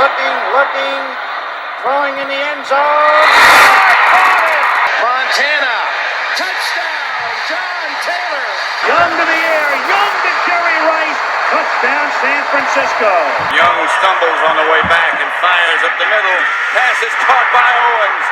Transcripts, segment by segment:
looking, throwing in the end zone. Montana, touchdown, John Taylor. Young to the air, Young to Jerry Rice, touchdown San Francisco. Young stumbles on the way back and fires up the middle. Pass is caught by Owens.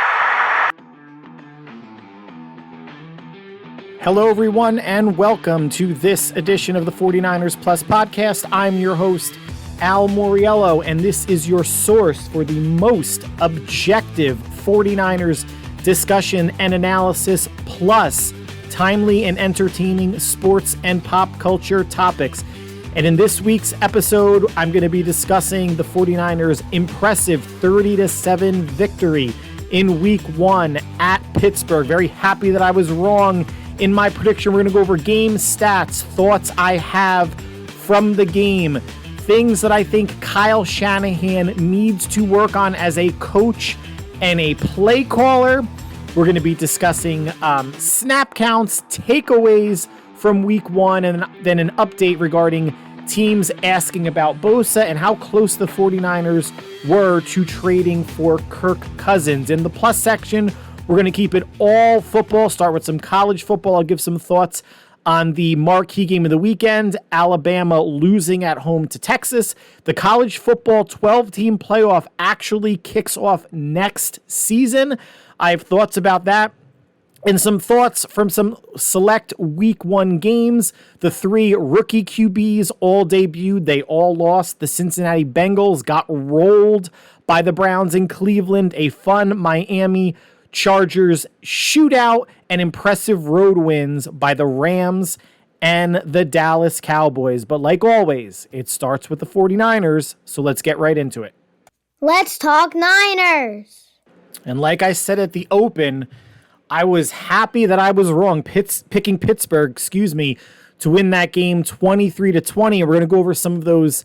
Hello, everyone, and welcome to this edition of the 49ers Plus podcast. I'm your host, Al Moriello, and this is your source for the most objective 49ers discussion and analysis, plus timely and entertaining sports and pop culture topics. And in this week's episode, I'm going to be discussing the 49ers' impressive 30-7 victory in Week 1 at Pittsburgh. Very happy that I was wrong in my prediction. We're going to go over game stats, thoughts I have from the game, things that I think Kyle Shanahan needs to work on as a coach and a play caller. We're going to be discussing snap counts, takeaways from Week 1, and then an update regarding teams asking about Bosa and how close the 49ers were to trading for Kirk Cousins. In the plus section, we're going to keep it all football, start with some college football. I'll give some thoughts on the marquee game of the weekend, Alabama losing at home to Texas. The college football 12-team playoff actually kicks off next season. I have thoughts about that and some thoughts from some select Week 1 games. The 3 rookie QBs all debuted. They all lost. The Cincinnati Bengals got rolled by the Browns in Cleveland. A fun Miami Chargers shootout and impressive road wins by the Rams and the Dallas Cowboys. But like always, it starts with the 49ers, so let's get right into it. Let's talk Niners. And like I said at the open, I was happy that I was wrong picking Pittsburgh, to win that game 23-20. We're going to go over some of those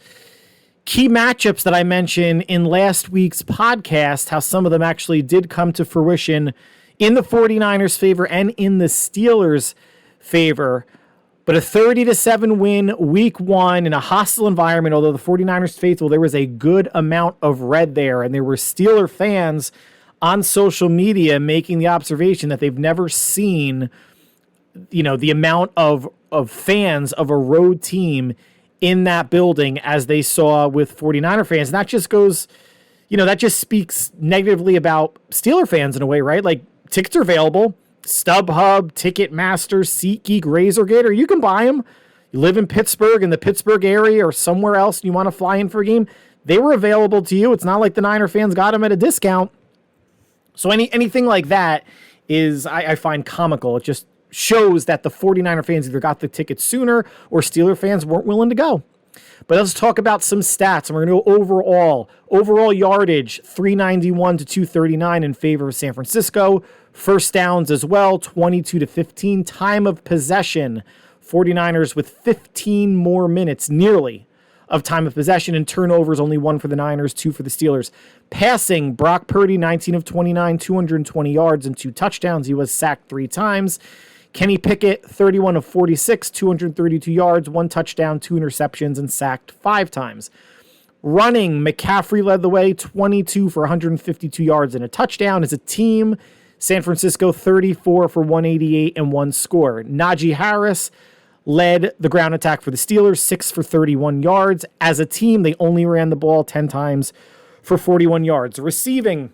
key matchups that I mentioned in last week's podcast, how some of them actually did come to fruition in the 49ers' favor and in the Steelers' favor. But a 30-7 win Week 1 in a hostile environment, although the 49ers faithful, there was a good amount of red there, and there were Steeler fans on social media making the observation that they've never seen, the amount of fans of a road team in that building as they saw with 49er fans. And that just goes, that just speaks negatively about Steeler fans in a way, right? Like, tickets are available. StubHub, Ticketmaster, SeatGeek, RazorGator, you can buy them. You live in Pittsburgh, in the Pittsburgh area, or somewhere else, and you want to fly in for a game, they were available to you. It's not like the Niner fans got them at a discount. So anything like that is, I find comical. It just shows that the 49er fans either got the tickets sooner or Steeler fans weren't willing to go. But let's talk about some stats. And we're going to go overall yardage, 391 to 239 in favor of San Francisco. First downs as well, 22-15. Time of possession, 49ers with 15 more minutes, nearly, of time of possession, and turnovers, only 1 for the Niners, 2 for the Steelers. Passing, Brock Purdy, 19 of 29, 220 yards and 2 touchdowns. He was sacked 3 times. Kenny Pickett, 31 of 46, 232 yards, 1 touchdown, 2 interceptions, and sacked 5 times. Running, McCaffrey led the way, 22 for 152 yards and a touchdown. As a team, San Francisco, 34 for 188 and 1 score. Najee Harris led the ground attack for the Steelers, 6 for 31 yards. As a team, they only ran the ball 10 times for 41 yards. Receiving,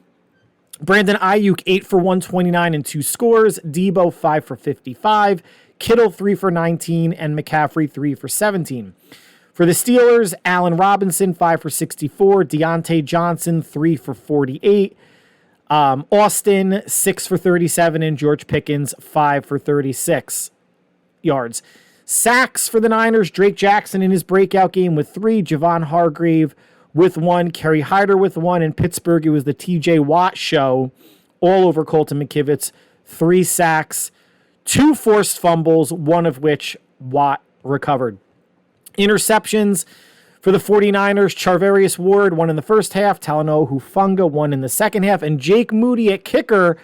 Brandon Ayuk, 8 for 129 and 2 scores. Debo, 5 for 55. Kittle, 3 for 19. And McCaffrey, 3 for 17. For the Steelers, Allen Robinson, 5 for 64. Deontay Johnson, 3 for 48. Austin, 6 for 37. And George Pickens, 5 for 36 yards. Sacks for the Niners, Drake Jackson in his breakout game with 3. Javon Hargrave with 1, Kerry Hyder with 1. In Pittsburgh, it was the TJ Watt show all over Colton McKivitz. 3 sacks, 2 forced fumbles, 1 of which Watt recovered. Interceptions for the 49ers, Charvarius Ward, 1 in the first half, Talanoa Hufanga, 1 in the second half, and Jake Moody at kicker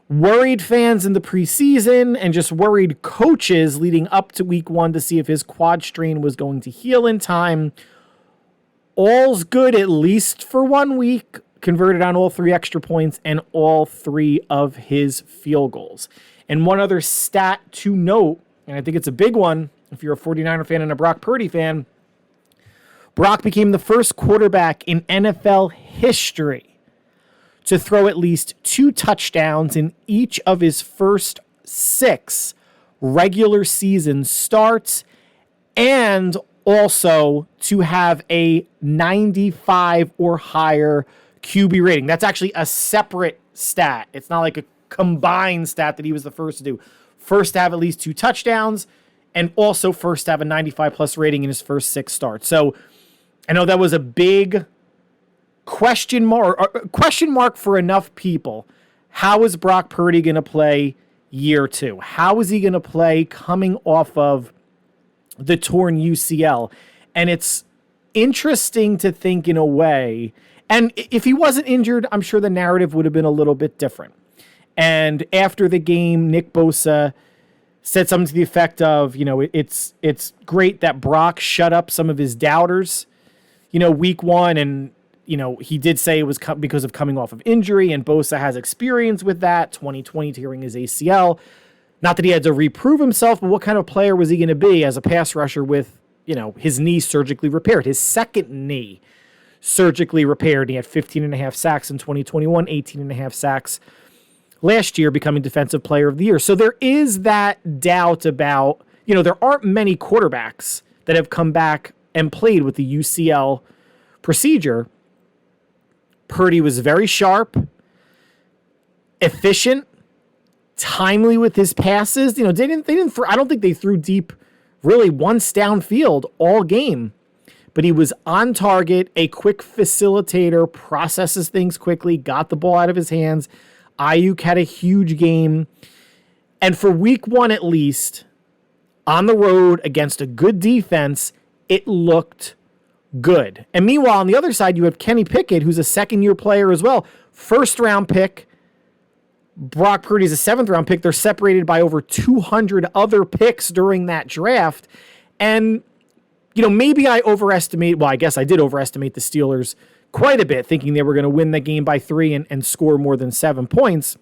worried fans in the preseason and just worried coaches leading up to Week 1 to see if his quad strain was going to heal in time. all's good at least for 1 week, converted on all 3 extra points and all 3 of his field goals. And one other stat to note, and I think it's a big one if you're a 49er fan and a Brock Purdy fan, Brock became the first quarterback in NFL history to throw at least 2 touchdowns in each of his first 6 regular season starts, and also to have a 95 or higher QB rating. That's actually a separate stat. It's not like a combined stat that he was the first to do. First to have at least 2 touchdowns, and also first to have a 95 plus rating in his first 6 starts. So I know that was a big question mark for enough people. How is Brock Purdy going to play year 2? How is he going to play coming off of the torn UCL? And it's interesting to think in a way, and if he wasn't injured, I'm sure the narrative would have been a little bit different. And after the game, Nick Bosa said something to the effect of, it's great that Brock shut up some of his doubters, week 1. And, he did say it was because of coming off of injury, and Bosa has experience with that, 2020 tearing his ACL. Not that he had to reprove himself, but what kind of player was he going to be as a pass rusher with, his knee surgically repaired, his second knee surgically repaired. He had 15.5 sacks in 2021, 18.5 sacks last year, becoming Defensive Player of the Year. So there is that doubt about, there aren't many quarterbacks that have come back and played with the UCL procedure. Purdy was very sharp, efficient, timely with his passes. They didn't I don't think they threw deep really once downfield all game, but he was on target, a quick facilitator, processes things quickly, got the ball out of his hands. Ayuk had a huge game. And for week 1, at least, on the road against a good defense, it looked good. And meanwhile, on the other side, you have Kenny Pickett, who's a second-year player as well. First-round pick. Brock Purdy's a 7th-round pick. They're separated by over 200 other picks during that draft. And, maybe I guess I did overestimate the Steelers quite a bit, thinking they were going to win the game by 3 and score more than 7 points.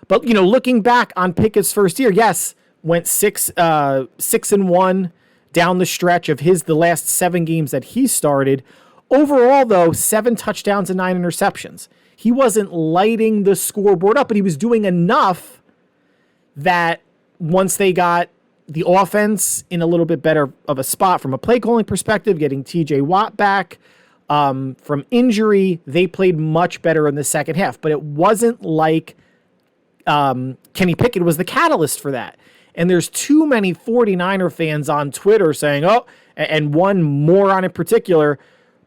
But, looking back on Pickett's first year, yes, went 6-1 down the stretch of the last 7 games that he started. Overall, though, 7 touchdowns and 9 interceptions. He wasn't lighting the scoreboard up, but he was doing enough that once they got the offense in a little bit better of a spot from a play calling perspective, getting TJ Watt back from injury, they played much better in the second half. But it wasn't like Kenny Pickett was the catalyst for that. And there's too many 49er fans on Twitter saying, and one moron in particular,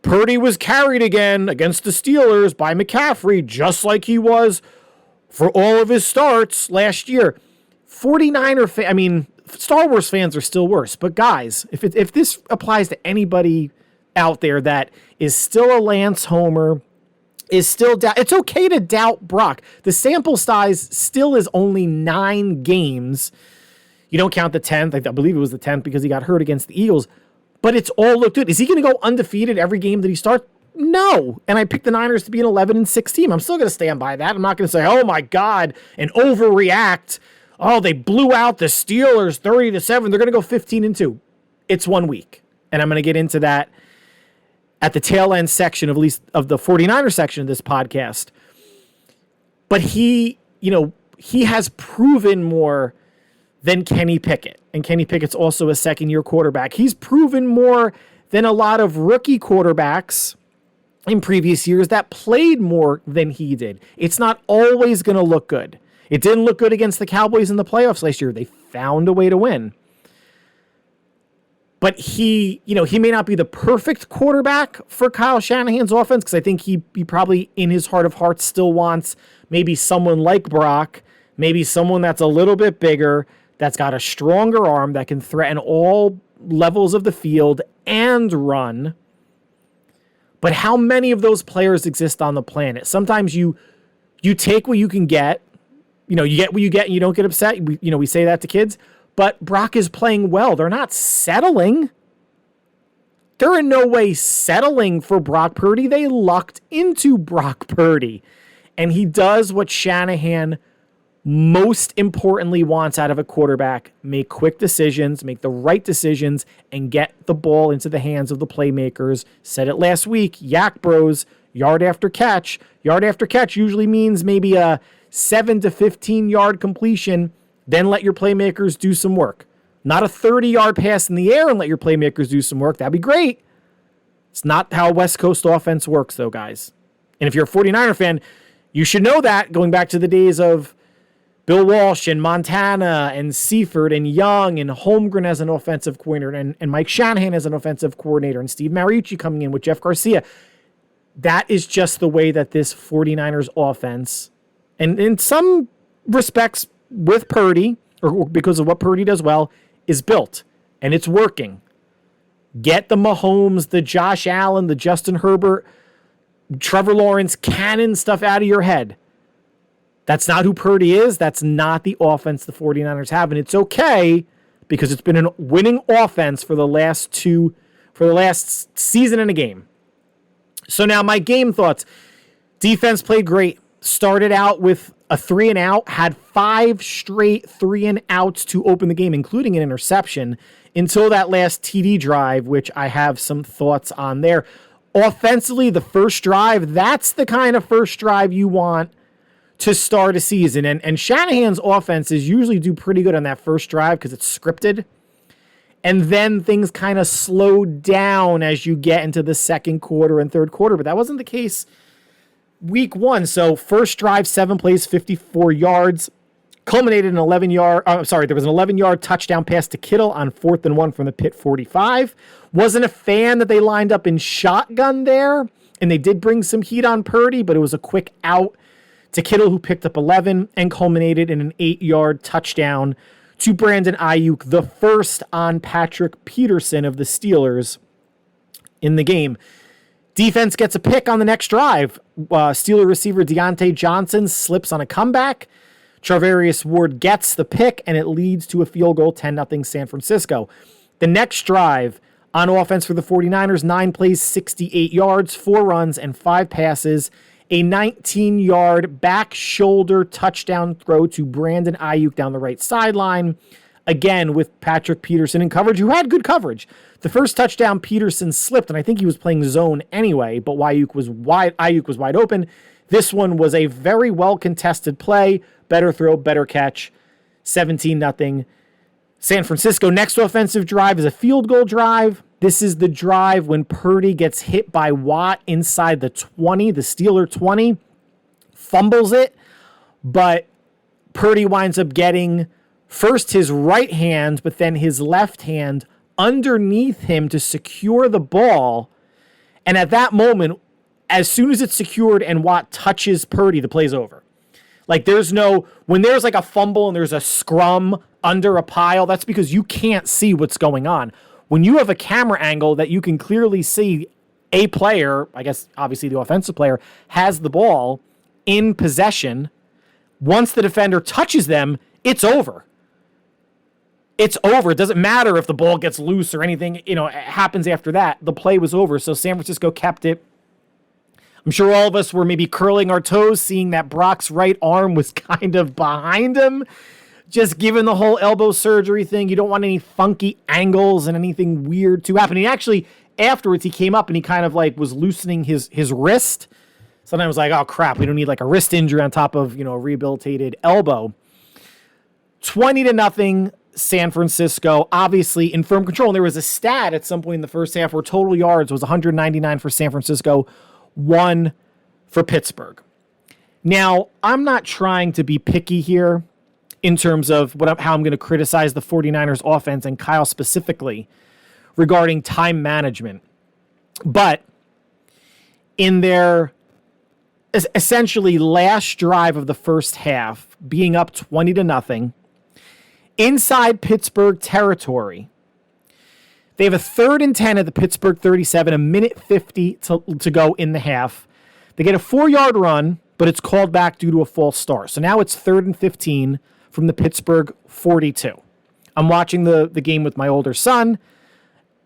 Purdy was carried again against the Steelers by McCaffrey, just like he was for all of his starts last year. 49er Star Wars fans are still worse. But guys, if this applies to anybody out there that is still a Lance homer, it's okay to doubt Brock. The sample size still is only 9 games. You don't count the 10th. I believe it was the 10th because he got hurt against the Eagles. But it's all looked good. Is he going to go undefeated every game that he starts? No. And I picked the Niners to be an 11-6 team. I'm still going to stand by that. I'm not going to say, oh my God, and overreact. Oh, they blew out the Steelers 30-7. They're going to go 15-2. It's 1 week. And I'm going to get into that at the tail end section, at least of the 49er section of this podcast. But he has proven more than Kenny Pickett. And Kenny Pickett's also a second-year quarterback. He's proven more than a lot of rookie quarterbacks in previous years that played more than he did. It's not always going to look good. It didn't look good against the Cowboys in the playoffs last year. They found a way to win. But he may not be the perfect quarterback for Kyle Shanahan's offense, because I think he probably, in his heart of hearts, still wants maybe someone like Brock, maybe someone that's a little bit bigger, that's got a stronger arm, that can threaten all levels of the field and run. But how many of those players exist on the planet? Sometimes you take what you can get. You get what you get and you don't get upset. We say that to kids. But Brock is playing well. They're not settling. They're in no way settling for Brock Purdy. They lucked into Brock Purdy. And he does what Shanahan most importantly wants out of a quarterback: make quick decisions, make the right decisions, and get the ball into the hands of the playmakers. Said it last week, Yak Bros, yard after catch. Yard after catch usually means maybe a 7 to 15 yard completion. Then let your playmakers do some work. Not a 30-yard pass in the air and let your playmakers do some work. That'd be great. It's not how West Coast offense works, though, guys. And if you're a 49er fan, you should know that, going back to the days of Bill Walsh and Montana and Seifert and Young and Holmgren as an offensive coordinator and Mike Shanahan as an offensive coordinator and Steve Mariucci coming in with Jeff Garcia. That is just the way that this 49ers offense, and in some respects with Purdy, or because of what Purdy does well, is built. And it's working. Get the Mahomes, the Josh Allen, the Justin Herbert, Trevor Lawrence, cannon stuff out of your head. That's not who Purdy is. That's not the offense the 49ers have. And it's okay, because it's been a winning offense for the last season and a game. So now my game thoughts. Defense played great. Started out with a 3-and-out, had 5 straight 3-and-outs to open the game, including an interception, until that last TD drive, which I have some thoughts on there. Offensively, the first drive, that's the kind of first drive you want to start a season. And Shanahan's offenses usually do pretty good on that first drive because it's scripted. And then things kind of slow down as you get into the second quarter and third quarter. But that wasn't the case week 1. So first drive, 7 plays, 54 yards. Culminated in there was an 11-yard touchdown pass to Kittle on 4th and 1 from the Pitt 45. Wasn't a fan that they lined up in shotgun there. And they did bring some heat on Purdy, but it was a quick out to Kittle, who picked up 11 and culminated in an 8-yard touchdown to Brandon Ayuk, the first on Patrick Peterson of the Steelers in the game. Defense gets a pick on the next drive. Steeler receiver Deontay Johnson slips on a comeback. Charvarius Ward gets the pick, and it leads to a field goal, 10-0 San Francisco. The next drive on offense for the 49ers, 9 plays, 68 yards, 4 runs, and 5 passes. A 19-yard back shoulder touchdown throw to Brandon Ayuk down the right sideline. Again, with Patrick Peterson in coverage, who had good coverage. The first touchdown, Peterson slipped, and I think he was playing zone anyway, but Ayuk was wide open. This one was a very well-contested play. Better throw, better catch. 17-0 San Francisco. Next offensive drive is a field goal drive. This is the drive when Purdy gets hit by Watt inside the 20, the Steeler 20, fumbles it, but Purdy winds up getting first his right hand, but then his left hand underneath him to secure the ball. And at that moment, as soon as it's secured and Watt touches Purdy, the play's over. Like when there's like a fumble and there's a scrum under a pile, that's because you can't see what's going on. When you have a camera angle that you can clearly see a player, I guess obviously the offensive player, has the ball in possession, once the defender touches them, it's over. It's over. It doesn't matter if the ball gets loose or anything, it happens after that. The play was over. So San Francisco kept it. I'm sure all of us were maybe curling our toes seeing that Brock's right arm was kind of behind him. Just given the whole elbow surgery thing, you don't want any funky angles and anything weird to happen. He actually, afterwards, he came up and he kind of like was loosening his wrist. So then I was like, oh crap, we don't need like a wrist injury on top of, a rehabilitated elbow. 20-0 San Francisco, obviously in firm control. And there was a stat at some point in the first half where total yards was 199 for San Francisco, 1 for Pittsburgh. Now, I'm not trying to be picky here in terms of how I'm going to criticize the 49ers offense and Kyle specifically regarding time management. But in their essentially last drive of the first half, being up 20-0, inside Pittsburgh territory, they have a 3rd and 10 at the Pittsburgh 37, 1:50 to go in the half. They get a 4-yard run, but it's called back due to a false start. So now it's 3rd and 15 from the Pittsburgh 42. I'm watching the game with my older son.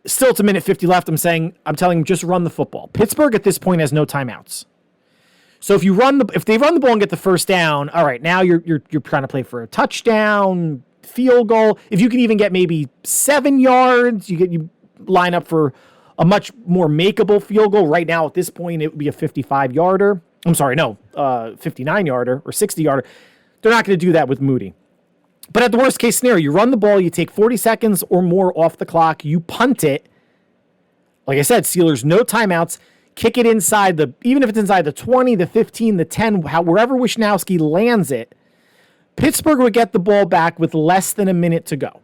Still, it's a minute 50 left. I'm telling him just run the football. Pittsburgh at this point has no timeouts. So if they run the ball and get the first down, all right, now you're trying to play for a touchdown, field goal. If you can even get maybe 7 yards, you line up for a much more makeable field goal. Right now, at this point, it would be a 55-yarder. I'm sorry, no, 59-yarder or 60-yarder. They're not going to do that with Moody. But at the worst case scenario, you run the ball, you take 40 seconds or more off the clock, you punt it. Like I said, Steelers, no timeouts. Kick it inside even if it's inside the 20, the 15, the 10, wherever Wishnowski lands it. Pittsburgh would get the ball back with less than a minute to go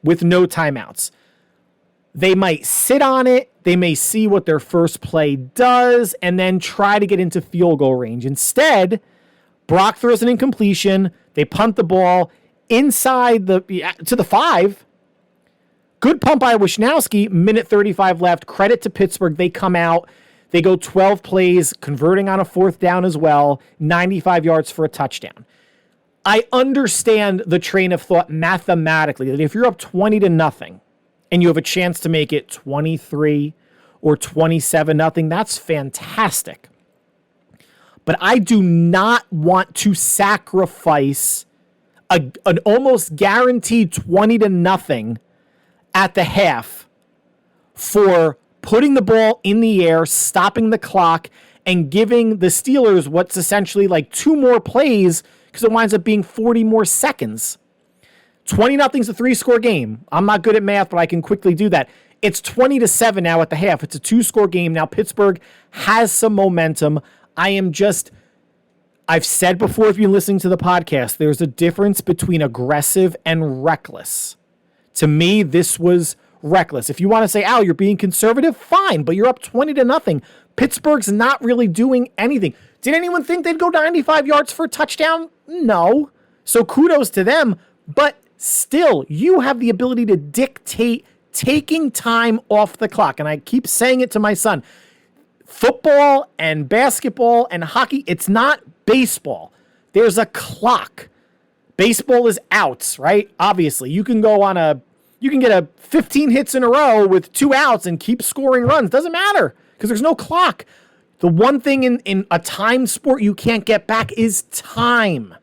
with no timeouts. They might sit on it. They may see what their first play does and then try to get into field goal range. Instead, Brock throws an incompletion. They punt the ball inside to the 5. Good punt by Wishnowski. Minute 35 left. Credit to Pittsburgh. They come out. They go 12 plays, converting on a 4th down as well. 95 yards for a touchdown. I understand the train of thought mathematically that if you're up 20-0 and you have a chance to make it 23 or 27-0, that's fantastic. But I do not want to sacrifice an almost guaranteed 20-0 at the half for putting the ball in the air, stopping the clock, and giving the Steelers what's essentially like 2 more plays because it winds up being 40 more seconds. 20-0's a 3-score game. I'm not good at math, but I can quickly do that. It's 20-7 now at the half. It's a 2-score game. Now Pittsburgh has some momentum. I've said before, if you're listening to the podcast, there's a difference between aggressive and reckless. To me, this was reckless. If you want to say, Al, you're being conservative, fine, but you're up 20-0. Pittsburgh's not really doing anything. Did anyone think they'd go 95 yards for a touchdown? No. So kudos to them, but still, you have the ability to dictate taking time off the clock. And I keep saying it to my son. Football and basketball and hockey, it's not baseball. There's a clock. Baseball is outs, right? Obviously, you can get a 15 hits in a row with 2 outs and keep scoring runs. Doesn't matter because there's no clock. The one thing in a time sport you can't get back is time.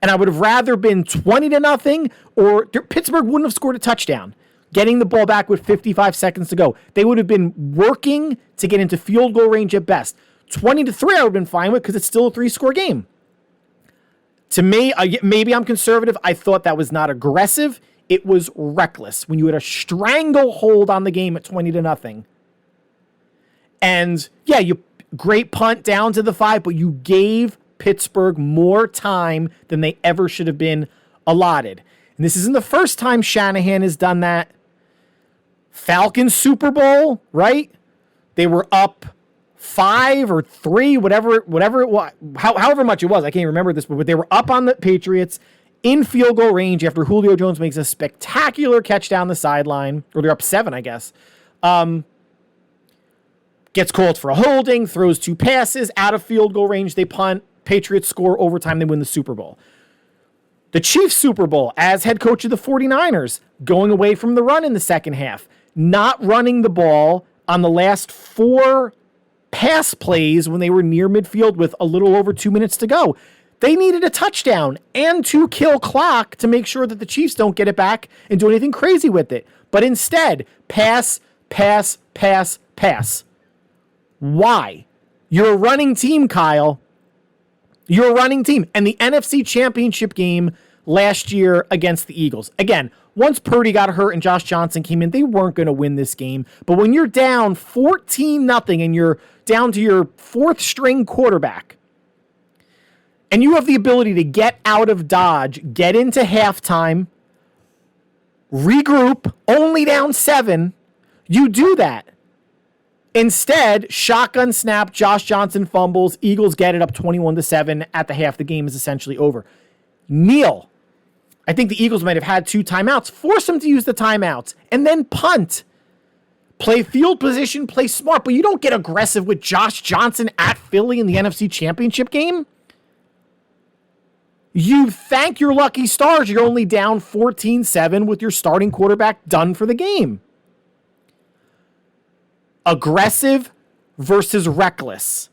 And I would have rather been 20-0 or Pittsburgh wouldn't have scored a touchdown. Getting the ball back with 55 seconds to go. They would have been working to get into field goal range at best. 20-3 I would have been fine with because it's still a 3-score game. To me, maybe I'm conservative. I thought that was not aggressive. It was reckless when you had a stranglehold on the game at 20-0. And yeah, great punt down to the 5, but you gave Pittsburgh more time than they ever should have been allotted. And this isn't the first time Shanahan has done that. Falcons Super Bowl, right? They were up 5 or 3, whatever it was, however much it was. I can't remember this, but they were up on the Patriots in field goal range after Julio Jones makes a spectacular catch down the sideline, or they're up 7, I guess. Gets called for a holding, throws 2 passes out of field goal range. They punt. Patriots score overtime. They win the Super Bowl. The Chiefs Super Bowl as head coach of the 49ers, going away from the run in the second half, not running the ball on the last 4 pass plays when they were near midfield with a little over 2 minutes to go. They needed a touchdown and to kill clock to make sure that the Chiefs don't get it back and do anything crazy with it. But instead, pass, pass, pass, pass. Why? You're a running team, Kyle. You're a running team. And the NFC Championship game last year against the Eagles. Again, once Purdy got hurt and Josh Johnson came in, they weren't going to win this game. But when you're down 14-0 and you're down to your 4th string quarterback, and you have the ability to get out of Dodge, get into halftime, regroup, only down 7, you do that. Instead, shotgun snap, Josh Johnson fumbles, Eagles get it up 21-7 at the half. The game is essentially over. Kneel. I think the Eagles might have had 2 timeouts. Force them to use the timeouts and then punt. Play field position, play smart, but you don't get aggressive with Josh Johnson at Philly in the NFC Championship game. You thank your lucky stars you're only down 14-7 with your starting quarterback done for the game. aggressive versus reckless.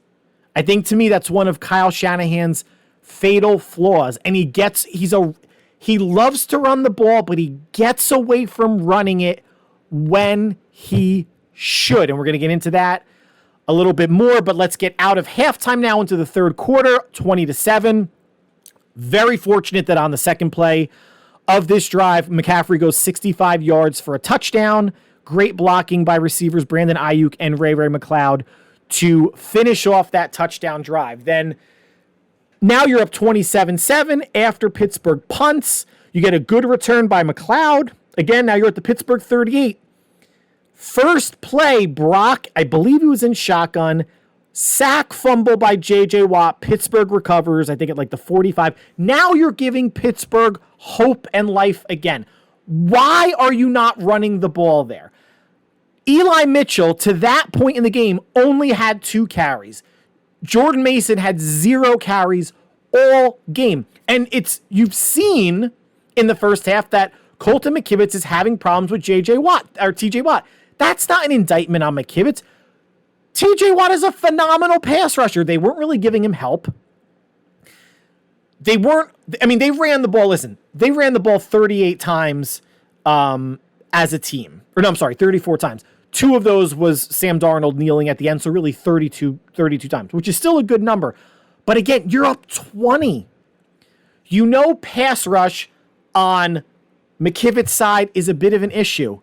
I think to me that's one of Kyle Shanahan's fatal flaws. And he loves to run the ball, but he gets away from running it when he should. And we're going to get into that a little bit more, but let's get out of halftime now into the third quarter, 20-7. Very fortunate that on the second play of this drive, McCaffrey goes 65 yards for a touchdown. Great blocking by receivers Brandon Ayuk and Ray McCloud to finish off that touchdown drive. Then now you're up 27-7 after Pittsburgh punts. You get a good return by McCloud. Again, now you're at the Pittsburgh 38. First play, Brock, I believe he was in shotgun. Sack fumble by J.J. Watt. Pittsburgh recovers, I think at like the 45. Now you're giving Pittsburgh hope and life again. Why are you not running the ball there? Eli Mitchell, to that point in the game, only had 2 carries. Jordan Mason had 0 carries all game. And you've seen in the first half that Colton McKivitz is having problems with T.J. Watt. That's not an indictment on McKivitz. T.J. Watt is a phenomenal pass rusher. They weren't really giving him help. They ran the ball. Listen, they ran the ball 38 times as a team. 34 times. 2 of those was Sam Darnold kneeling at the end, so really 32 times, which is still a good number. But again, you're up 20. Pass rush on McKivitz's side is a bit of an issue.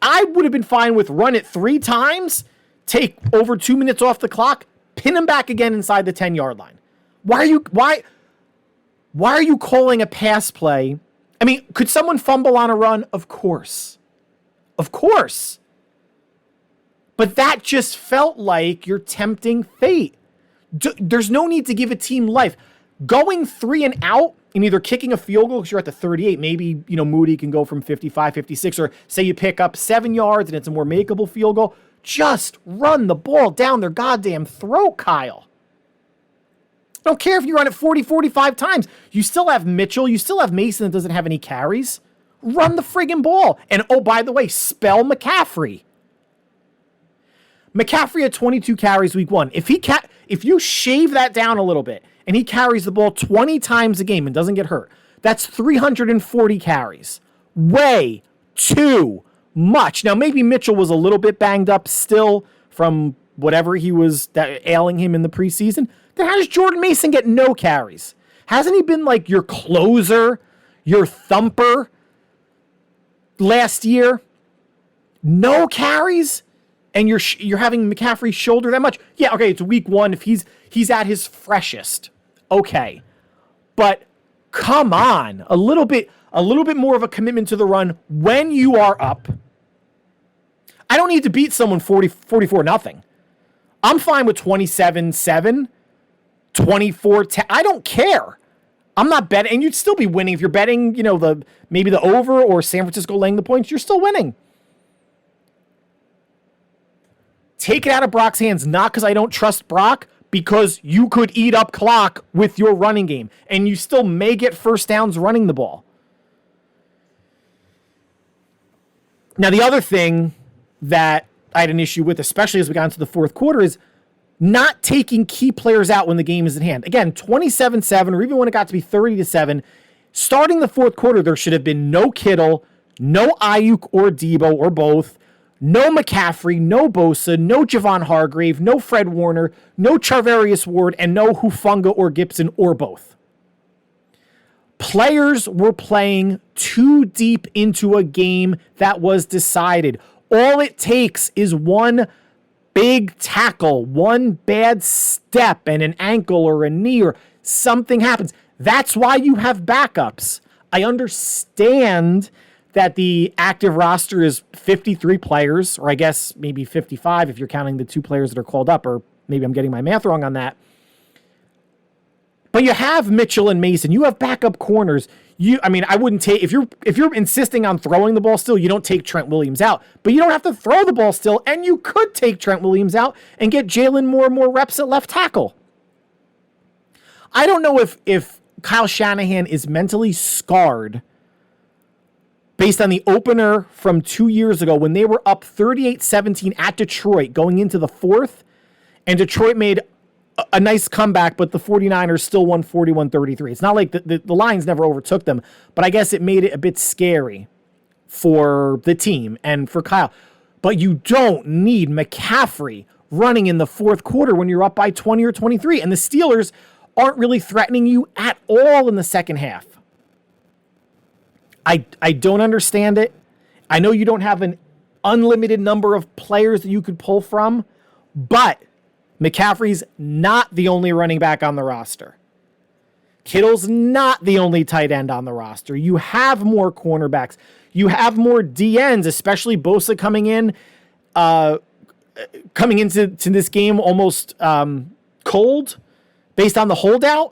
I would have been fine with run it 3 times, take over 2 minutes off the clock, pin him back again inside the 10-yard line. Why are you calling a pass play? I mean, could someone fumble on a run? Of course. But that just felt like you're tempting fate. There's no need to give a team life. Going 3 and out and either kicking a field goal because you're at the 38, maybe, Moody can go from 55, 56, or say you pick up 7 yards and it's a more makeable field goal. Just run the ball down their goddamn throat, Kyle. I don't care if you run it 40, 45 times. You still have Mitchell. You still have Mason that doesn't have any carries. Run the friggin' ball. And, oh, by the way, spell McCaffrey. McCaffrey had 22 carries week 1. If you shave that down a little bit and he carries the ball 20 times a game and doesn't get hurt, that's 340 carries. Way too much. Now, maybe Mitchell was a little bit banged up still from whatever he was ailing him in the preseason. Then how does Jordan Mason get no carries? Hasn't he been like your closer, your thumper last year? No carries? And you're having McCaffrey shoulder that much? Yeah, okay, it's week 1 if he's at his freshest. Okay. But come on, a little bit more of a commitment to the run when you are up. I don't need to beat someone 44-0. I'm fine with 27-7, 24-10. I don't care. I'm not betting, and you'd still be winning if you're betting, maybe the over or San Francisco laying the points. You're still winning. Take it out of Brock's hands, not because I don't trust Brock, because you could eat up clock with your running game, and you still may get first downs running the ball. Now, the other thing that I had an issue with, especially as we got into the fourth quarter, is not taking key players out when the game is in hand. Again, 27-7, or even when it got to be 30-7, starting the fourth quarter, there should have been no Kittle, no Ayuk or Debo or both, no McCaffrey, no Bosa, no Javon Hargrave, no Fred Warner, no Charvarius Ward, and no Hufanga or Gibson or both. Players were playing too deep into a game that was decided. All it takes is one big tackle, one bad step, and an ankle or a knee or something happens. That's why you have backups. I understand that the active roster is 53 players, or I guess maybe 55 if you're counting the 2 players that are called up, or maybe I'm getting my math wrong on that. But you have Mitchell and Mason. You have backup corners. I wouldn't take, if you're insisting on throwing the ball still, you don't take Trent Williams out. But you don't have to throw the ball still, and you could take Trent Williams out and get Jalen Moore more reps at left tackle. I don't know if Kyle Shanahan is mentally scarred based on the opener from 2 years ago when they were up 38-17 at Detroit going into the fourth, and Detroit made a nice comeback, but the 49ers still won 41-33. It's not like the Lions never overtook them, but I guess it made it a bit scary for the team and for Kyle. But you don't need McCaffrey running in the fourth quarter when you're up by 20 or 23, and the Steelers aren't really threatening you at all in the second half. I don't understand it. I know you don't have an unlimited number of players that you could pull from, but McCaffrey's not the only running back on the roster. Kittle's not the only tight end on the roster. You have more cornerbacks. You have more DNs, especially Bosa coming into this game almost cold based on the holdout.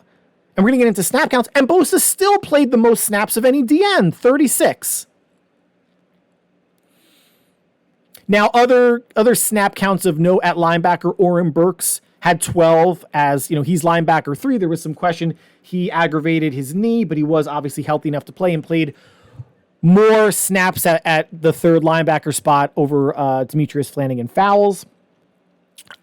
And we're going to get into snap counts. And Bosa still played the most snaps of any DN, 36. Now, other snap counts of note at linebacker, Oren Burks had 12 as, he's linebacker 3. There was some question. He aggravated his knee, but he was obviously healthy enough to play and played more snaps at the third linebacker spot over Demetrius Flanagan-Fowles.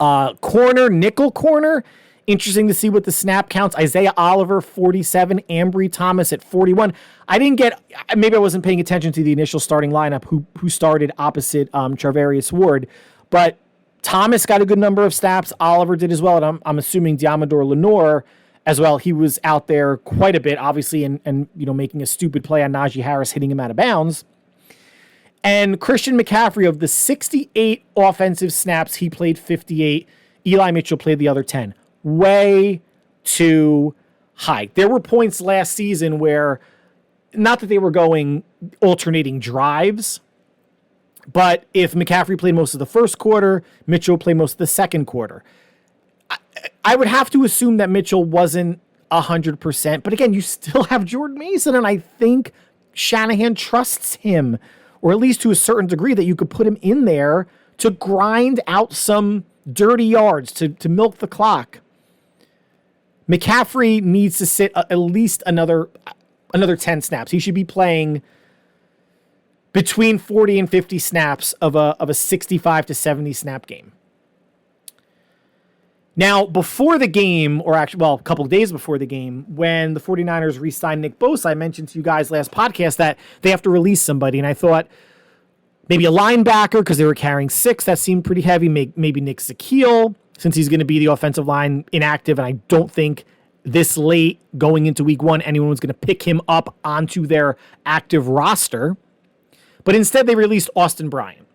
Nickel corner. Interesting to see what the snap counts. Isaiah Oliver, 47. Ambry Thomas at 41. Maybe I wasn't paying attention to the initial starting lineup who started opposite Charvarius Ward, but Thomas got a good number of snaps. Oliver did as well, and I'm assuming Diamador Lenore as well. He was out there quite a bit, obviously, and making a stupid play on Najee Harris, hitting him out of bounds. And Christian McCaffrey, of the 68 offensive snaps, he played 58. Eli Mitchell played the other 10. Way too high. There were points last season where, not that they were going alternating drives, but if McCaffrey played most of the first quarter, Mitchell played most of the second quarter. I would have to assume that Mitchell wasn't 100%, but again, you still have Jordan Mason, and I think Shanahan trusts him, or at least to a certain degree, that you could put him in there to grind out some dirty yards, to milk the clock. McCaffrey needs to sit at least another 10 snaps. He should be playing between 40 and 50 snaps of a 65 to 70 snap game. Now, before the game, or actually, a couple of days before the game, when the 49ers re-signed Nick Bosa, I mentioned to you guys last podcast that they have to release somebody, and I thought maybe a linebacker because they were carrying 6. That seemed pretty heavy. Maybe Nick Zakiel, since he's going to be the offensive line inactive, and I don't think this late going into week 1, anyone was going to pick him up onto their active roster. But instead, they released Austin Bryant,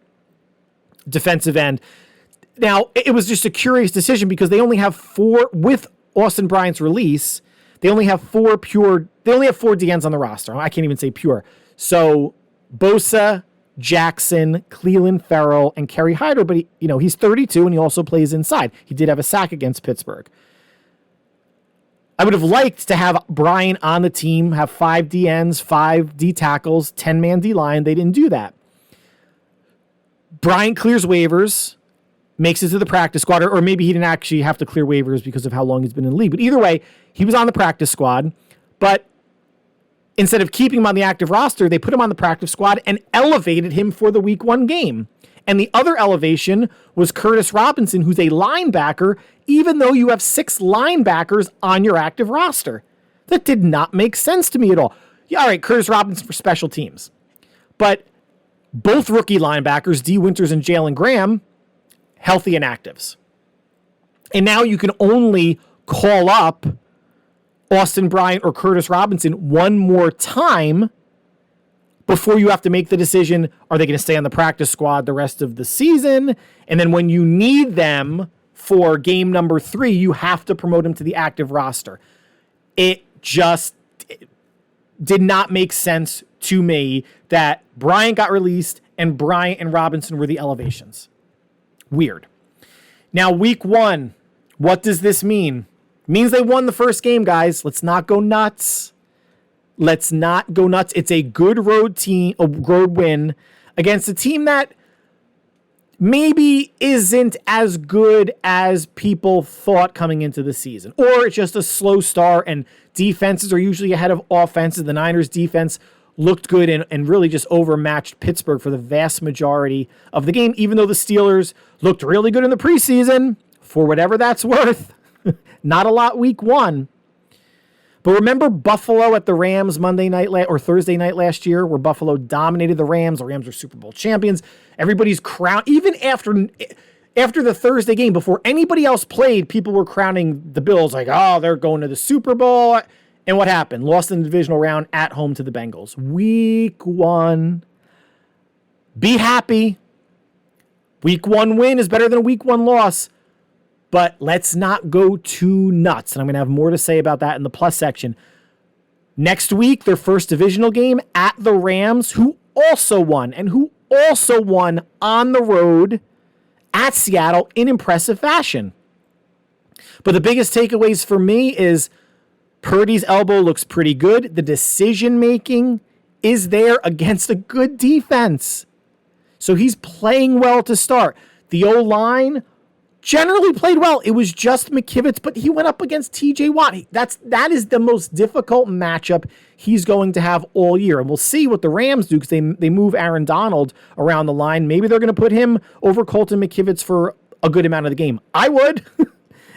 defensive end. Now, it was just a curious decision because they only have 4, with Austin Bryant's release, they only have 4 DNs on the roster. I can't even say pure. So Bosa, Jackson, Cleveland Ferrell, and Kerry Hyder, but he's 32 and he also plays inside. He did have a sack against Pittsburgh. I would have liked to have Bryant on the team, have 5 DNs, 5 D tackles, 10-man D-line. They didn't do that. Bryant clears waivers, makes it to the practice squad, or maybe he didn't actually have to clear waivers because of how long he's been in the league. But either way, he was on the practice squad, but instead of keeping him on the active roster, they put him on the practice squad and elevated him for the week 1 game. And the other elevation was Curtis Robinson, who's a linebacker, even though you have 6 linebackers on your active roster. That did not make sense to me at all. Yeah, all right, Curtis Robinson for special teams. But both rookie linebackers, D. Winters and Jalen Graham, healthy inactives. And now you can only call up Austin Bryant or Curtis Robinson one more time before you have to make the decision, are they going to stay on the practice squad the rest of the season? And then when you need them for game number 3, you have to promote them to the active roster. It just did not make sense to me that Bryant got released and Bryant and Robinson were the elevations. Weird. Now, week 1, what does this mean? It means they won the first game, guys. Let's not go nuts. Let's not go nuts. It's a good road win against a team that maybe isn't as good as people thought coming into the season. Or it's just a slow start, and defenses are usually ahead of offenses. The Niners defense looked good and really just overmatched Pittsburgh for the vast majority of the game, even though the Steelers looked really good in the preseason, for whatever that's worth. Not a lot week 1. But remember Buffalo at the Rams Monday night or Thursday night last year, where Buffalo dominated the Rams. The Rams were Super Bowl champions. Everybody's crowned. Even after the Thursday game, before anybody else played, people were crowning the Bills like, oh, they're going to the Super Bowl. And what happened? Lost in the divisional round at home to the Bengals. Week 1. Be happy. Week 1 win is better than a week 1 loss. But let's not go too nuts. And I'm going to have more to say about that in the plus section. Next week, their first divisional game at the Rams, who also won on the road at Seattle in impressive fashion. But the biggest takeaways for me is Purdy's elbow looks pretty good. The decision-making is there against a good defense. So he's playing well to start. The O-line generally played well. It was just McKivitz, but he went up against TJ Watt. That is the most difficult matchup he's going to have all year. And we'll see what the Rams do because they move Aaron Donald around the line. Maybe they're going to put him over Colton McKivitz for a good amount of the game. I would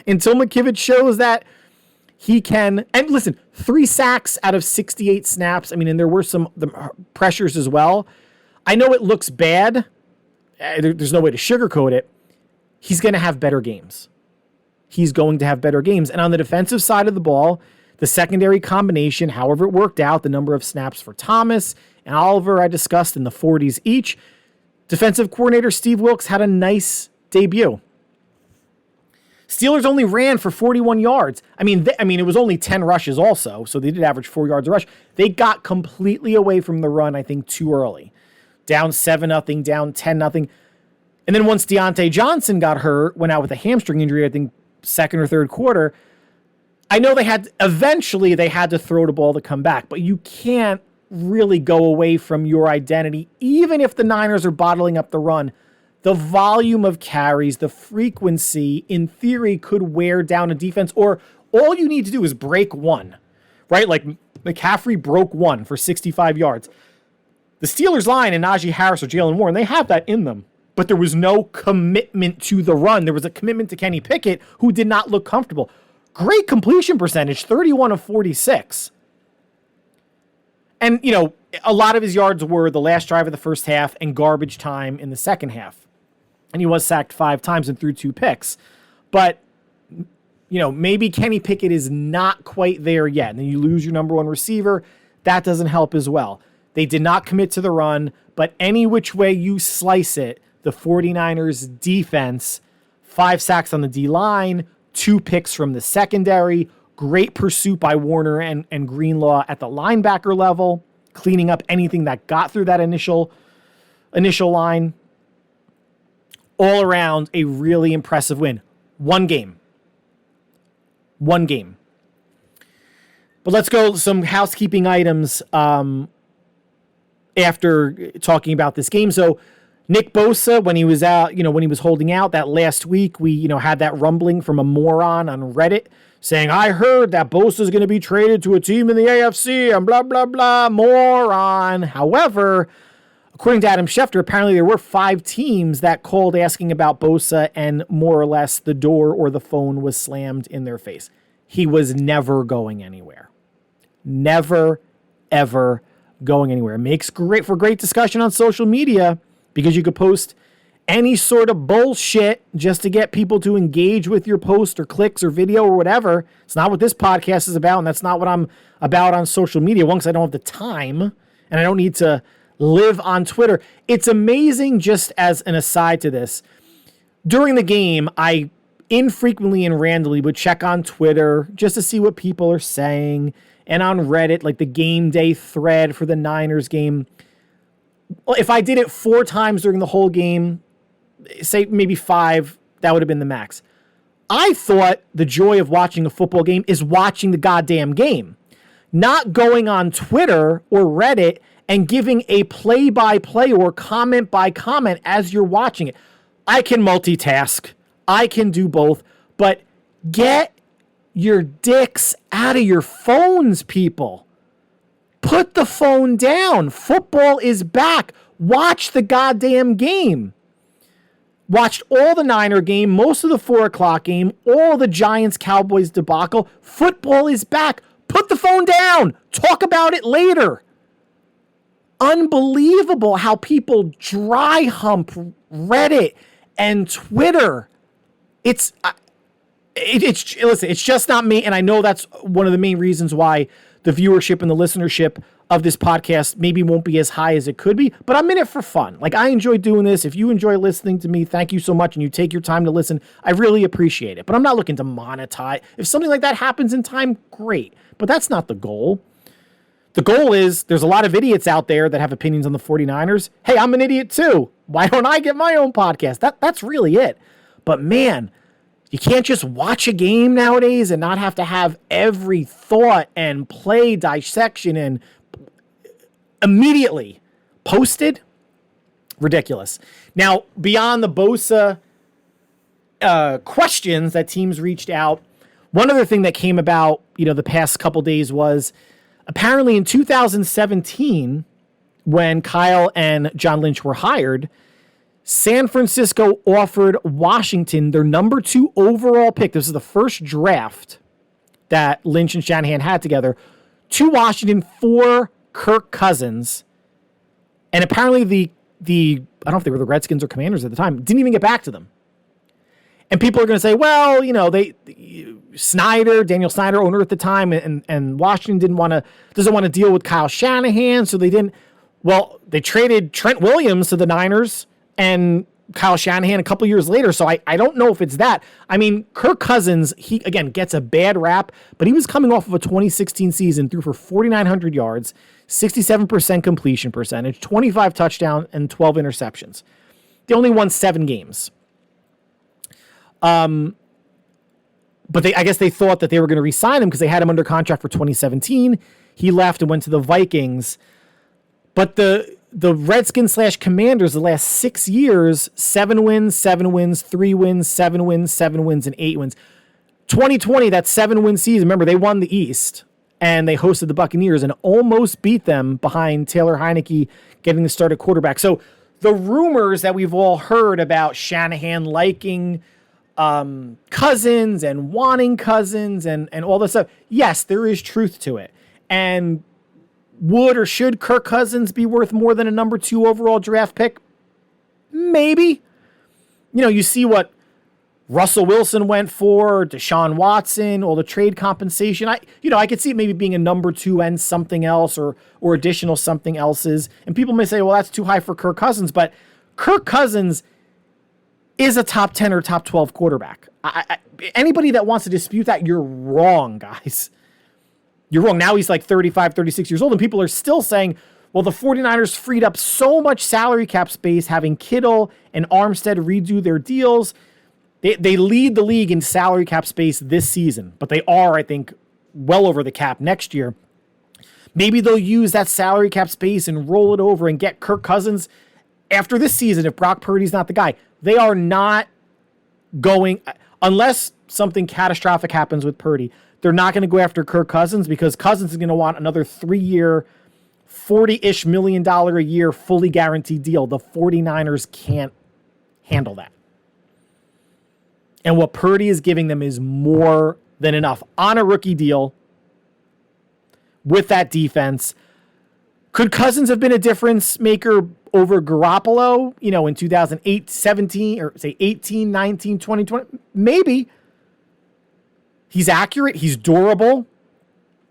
until McKivitz shows that he can. And listen, 3 sacks out of 68 snaps. I mean, and there were some pressures as well. I know it looks bad. There's no way to sugarcoat it. He's going to have better games. He's going to have better games. And on the defensive side of the ball, the secondary combination, however it worked out, the number of snaps for Thomas and Oliver I discussed in the 40s each. Defensive coordinator Steve Wilks had a nice debut. Steelers only ran for 41 yards. I mean, it was only 10 rushes also, so they did average 4 yards a rush. They got completely away from the run, I think, too early. Down 7-0, down 10-0. And then once Deontay Johnson got hurt, went out with a hamstring injury, I think second or third quarter, I know they had to throw the ball to come back, but you can't really go away from your identity, even if the Niners are bottling up the run. The volume of carries, the frequency, in theory, could wear down a defense, or all you need to do is break one, right? Like McCaffrey broke one for 65 yards. The Steelers line and Najee Harris or Jalen Warren, they have that in them. But there was no commitment to the run. There was a commitment to Kenny Pickett, who did not look comfortable. Great completion percentage, 31 of 46. And, a lot of his yards were the last drive of the first half and garbage time in the second half. And he was sacked 5 times and threw 2 picks. But, maybe Kenny Pickett is not quite there yet. And then you lose your number 1 receiver. That doesn't help as well. They did not commit to the run, but any which way you slice it, the 49ers defense, 5 sacks on the D-line, 2 picks from the secondary, great pursuit by Warner and Greenlaw at the linebacker level, cleaning up anything that got through that initial line. All around, a really impressive win. One game. But let's go some housekeeping items after talking about this game. So Nick Bosa, when he was out, when he was holding out that last week, we, had that rumbling from a moron on Reddit saying, I heard that Bosa is going to be traded to a team in the AFC and blah, blah, blah, moron. However, according to Adam Schefter, apparently there were 5 teams that called asking about Bosa, and more or less the door or the phone was slammed in their face. He was never going anywhere. Never, ever going anywhere. It makes for great discussion on social media, because you could post any sort of bullshit just to get people to engage with your post or clicks or video or whatever. It's not what this podcast is about, and that's not what I'm about on social media. Once I don't have the time and I don't need to live on Twitter. It's amazing, just as an aside to this. During the game, I infrequently and randomly would check on Twitter just to see what people are saying, and on Reddit, like the game day thread for the Niners game. Well, if I did it 4 times during the whole game, say maybe 5, that would have been the max. I thought the joy of watching a football game is watching the goddamn game, not going on Twitter or Reddit and giving a play-by-play or comment-by-comment as you're watching it. I can multitask. I can do both. But get your dicks out of your phones, people. Put the phone down. Football is back. Watch the goddamn game. Watched all the Niner game, most of the 4 o'clock game, all the Giants-Cowboys debacle. Football is back. Put the phone down. Talk about it later. Unbelievable how people dry hump Reddit and Twitter. Listen, it's just not me, and I know that's one of the main reasons why the viewership and the listenership of this podcast maybe won't be as high as it could be, but I'm in it for fun. Like, I enjoy doing this. If you enjoy listening to me, thank you so much, and you take your time to listen. I really appreciate it, but I'm not looking to monetize. If something like that happens in time, great, but that's not the goal. The goal is there's a lot of idiots out there that have opinions on the 49ers. Hey, I'm an idiot too. Why don't I get my own podcast? That's really it. But man, you can't just watch a game nowadays and not have to have every thought and play dissection and immediately posted. Ridiculous. Now, beyond the Bosa questions that teams reached out, one other thing that came about, the past couple days was apparently in 2017, when Kyle and John Lynch were hired, San Francisco offered Washington their number 2 overall pick. This is the first draft that Lynch and Shanahan had together, to Washington for Kirk Cousins. And apparently the I don't know if they were the Redskins or Commanders at the time, didn't even get back to them. And people are going to say, well, Daniel Snyder, owner at the time, and Washington doesn't want to deal with Kyle Shanahan, so they didn't. Well, they traded Trent Williams to the Niners and Kyle Shanahan a couple years later, so I don't know if it's that. I mean, Kirk Cousins, he, again, gets a bad rap, but he was coming off of a 2016 season, threw for 4,900 yards, 67% completion percentage, 25 touchdowns, and 12 interceptions. They only won 7 games. But I guess they thought that they were going to re-sign him because they had him under contract for 2017. He left and went to the Vikings. But the Redskins/Commanders, the last 6 years, 7 wins, 7 wins, 3 wins, 7 wins, 7 wins, and 8 wins. 2020, that 7-win season, remember, they won the East, and they hosted the Buccaneers and almost beat them behind Taylor Heineke getting the start at quarterback. So the rumors that we've all heard about Shanahan liking Cousins and wanting Cousins and all this stuff, yes, there is truth to it. And would or should Kirk Cousins be worth more than a number 2 overall draft pick? Maybe. You see what Russell Wilson went for, Deshaun Watson, all the trade compensation. I could see it maybe being a number 2 and something else or additional something else's. And people may say, well, that's too high for Kirk Cousins, but Kirk Cousins is a top 10 or top 12 quarterback. Anybody that wants to dispute that, you're wrong, guys. You're wrong. Now he's like 35, 36 years old, and people are still saying, well, the 49ers freed up so much salary cap space having Kittle and Armstead redo their deals. They lead the league in salary cap space this season, but they are, I think, well over the cap next year. Maybe they'll use that salary cap space and roll it over and get Kirk Cousins after this season if Brock Purdy's not the guy. They are not going, unless something catastrophic happens with Purdy, they're not going to go after Kirk Cousins because Cousins is going to want another 3-year, $40-ish million a year, fully guaranteed deal. The 49ers can't handle that. And what Purdy is giving them is more than enough on a rookie deal with that defense. Could Cousins have been a difference maker over Garoppolo, in 2008, 17, or say 18, 19, 20, 20? Maybe. He's accurate. He's durable.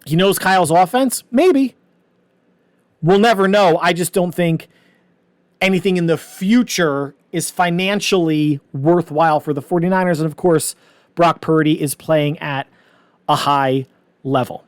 He knows Kyle's offense. Maybe. We'll never know. I just don't think anything in the future is financially worthwhile for the 49ers. And of course, Brock Purdy is playing at a high level.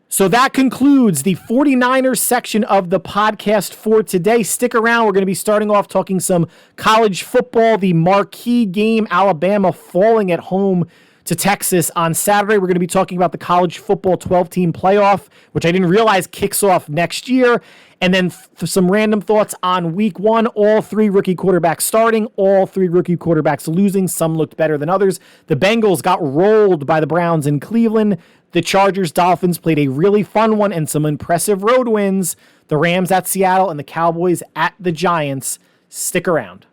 So that concludes the 49ers section of the podcast for today. Stick around. We're going to be starting off talking some college football, the marquee game, Alabama falling at home to Texas on Saturday. We're going to be talking about the college football 12-team playoff, which I didn't realize kicks off next year. And then some random thoughts on week one. All three rookie quarterbacks starting, all three rookie quarterbacks losing. Some looked better than others. The Bengals got rolled by the Browns in Cleveland. The Chargers, Dolphins played a really fun one and some impressive road wins. The Rams at Seattle and the Cowboys at the Giants. Stick around.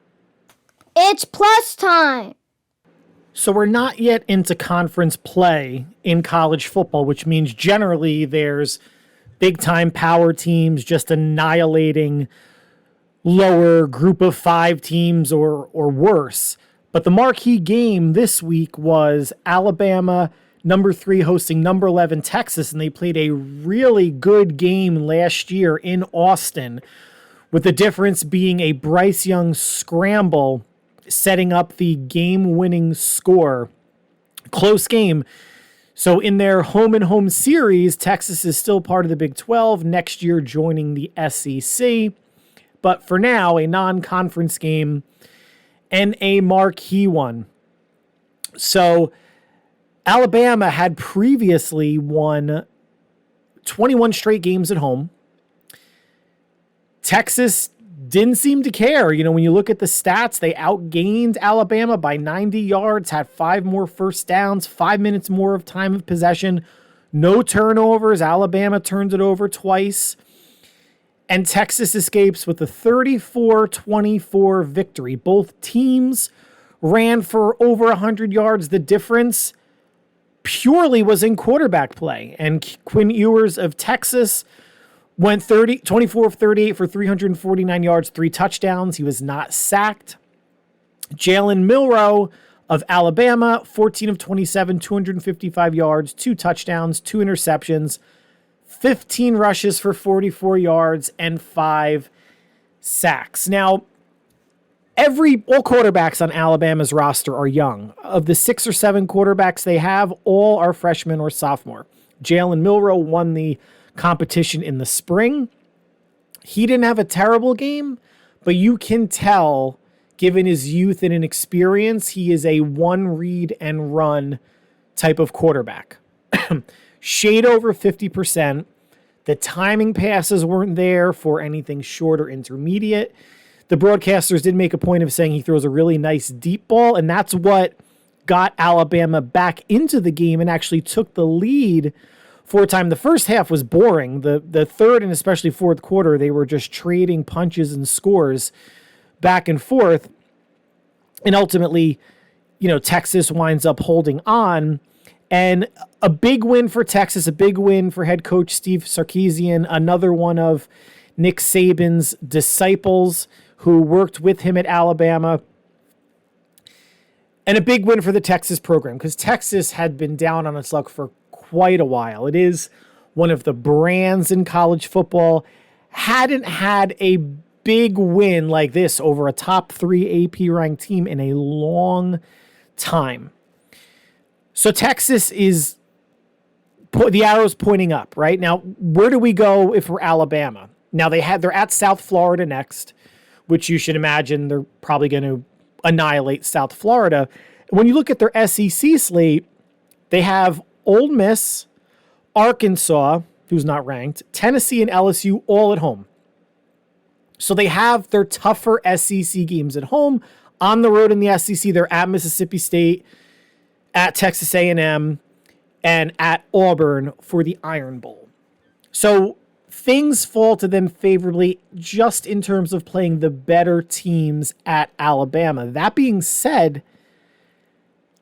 It's plus time. So we're not yet into conference play in college football, which means generally there's big-time power teams just annihilating lower group of five teams or worse. But the marquee game this week was Alabama, number 3, hosting number 11 Texas, and they played a really good game last year in Austin, with the difference being a Bryce Young scramble setting up the game-winning score. Close game. So in their home-and-home series, Texas is still part of the Big 12, next year joining the SEC. But for now, a non-conference game and a marquee one. So Alabama had previously won 21 straight games at home. Texas didn't seem to care. You know, when you look at the stats, they outgained Alabama by 90 yards, had 5 more first downs, 5 minutes more of time of possession, no turnovers. Alabama turned it over twice. And Texas escapes with a 34-24 victory. Both teams ran for over 100 yards. The difference purely was in quarterback play. And Quinn Ewers of Texas went 24 of 38 for 349 yards, 3 touchdowns. He was not sacked. Jalen Milroe of Alabama, 14 of 27, 255 yards, 2 touchdowns, 2 interceptions, 15 rushes for 44 yards, and 5 sacks. Now, all quarterbacks on Alabama's roster are young. Of the 6 or 7 quarterbacks they have, all are freshmen or sophomore. Jalen Milroe won the competition in the spring. He didn't have a terrible game, but you can tell, given his youth and inexperience, he is a one read and run type of quarterback. Shade over 50%. The timing passes weren't there for anything short or intermediate. The broadcasters did make a point of saying he throws a really nice deep ball, and that's what got Alabama back into the game and actually took the lead for a time. The first half was boring. The third and especially fourth quarter, they were just trading punches and scores back and forth. And ultimately, Texas winds up holding on. And a big win for Texas, a big win for head coach Steve Sarkisian, another one of Nick Saban's disciples who worked with him at Alabama. And a big win for the Texas program because Texas had been down on its luck for quite a while. It is one of the brands in college football. Hadn't had a big win like this over a top 3 AP ranked team in a long time. So Texas is, the arrow's pointing up, right? Now, where do we go if we're Alabama? Now, they're at South Florida next, which you should imagine they're probably going to annihilate South Florida. When you look at their SEC slate, they have Ole Miss, Arkansas, who's not ranked, Tennessee, and LSU all at home. So they have their tougher SEC games at home. On the road in the SEC, they're at Mississippi State, at Texas A&M, and at Auburn for the Iron Bowl. So things fall to them favorably just in terms of playing the better teams at Alabama. That being said,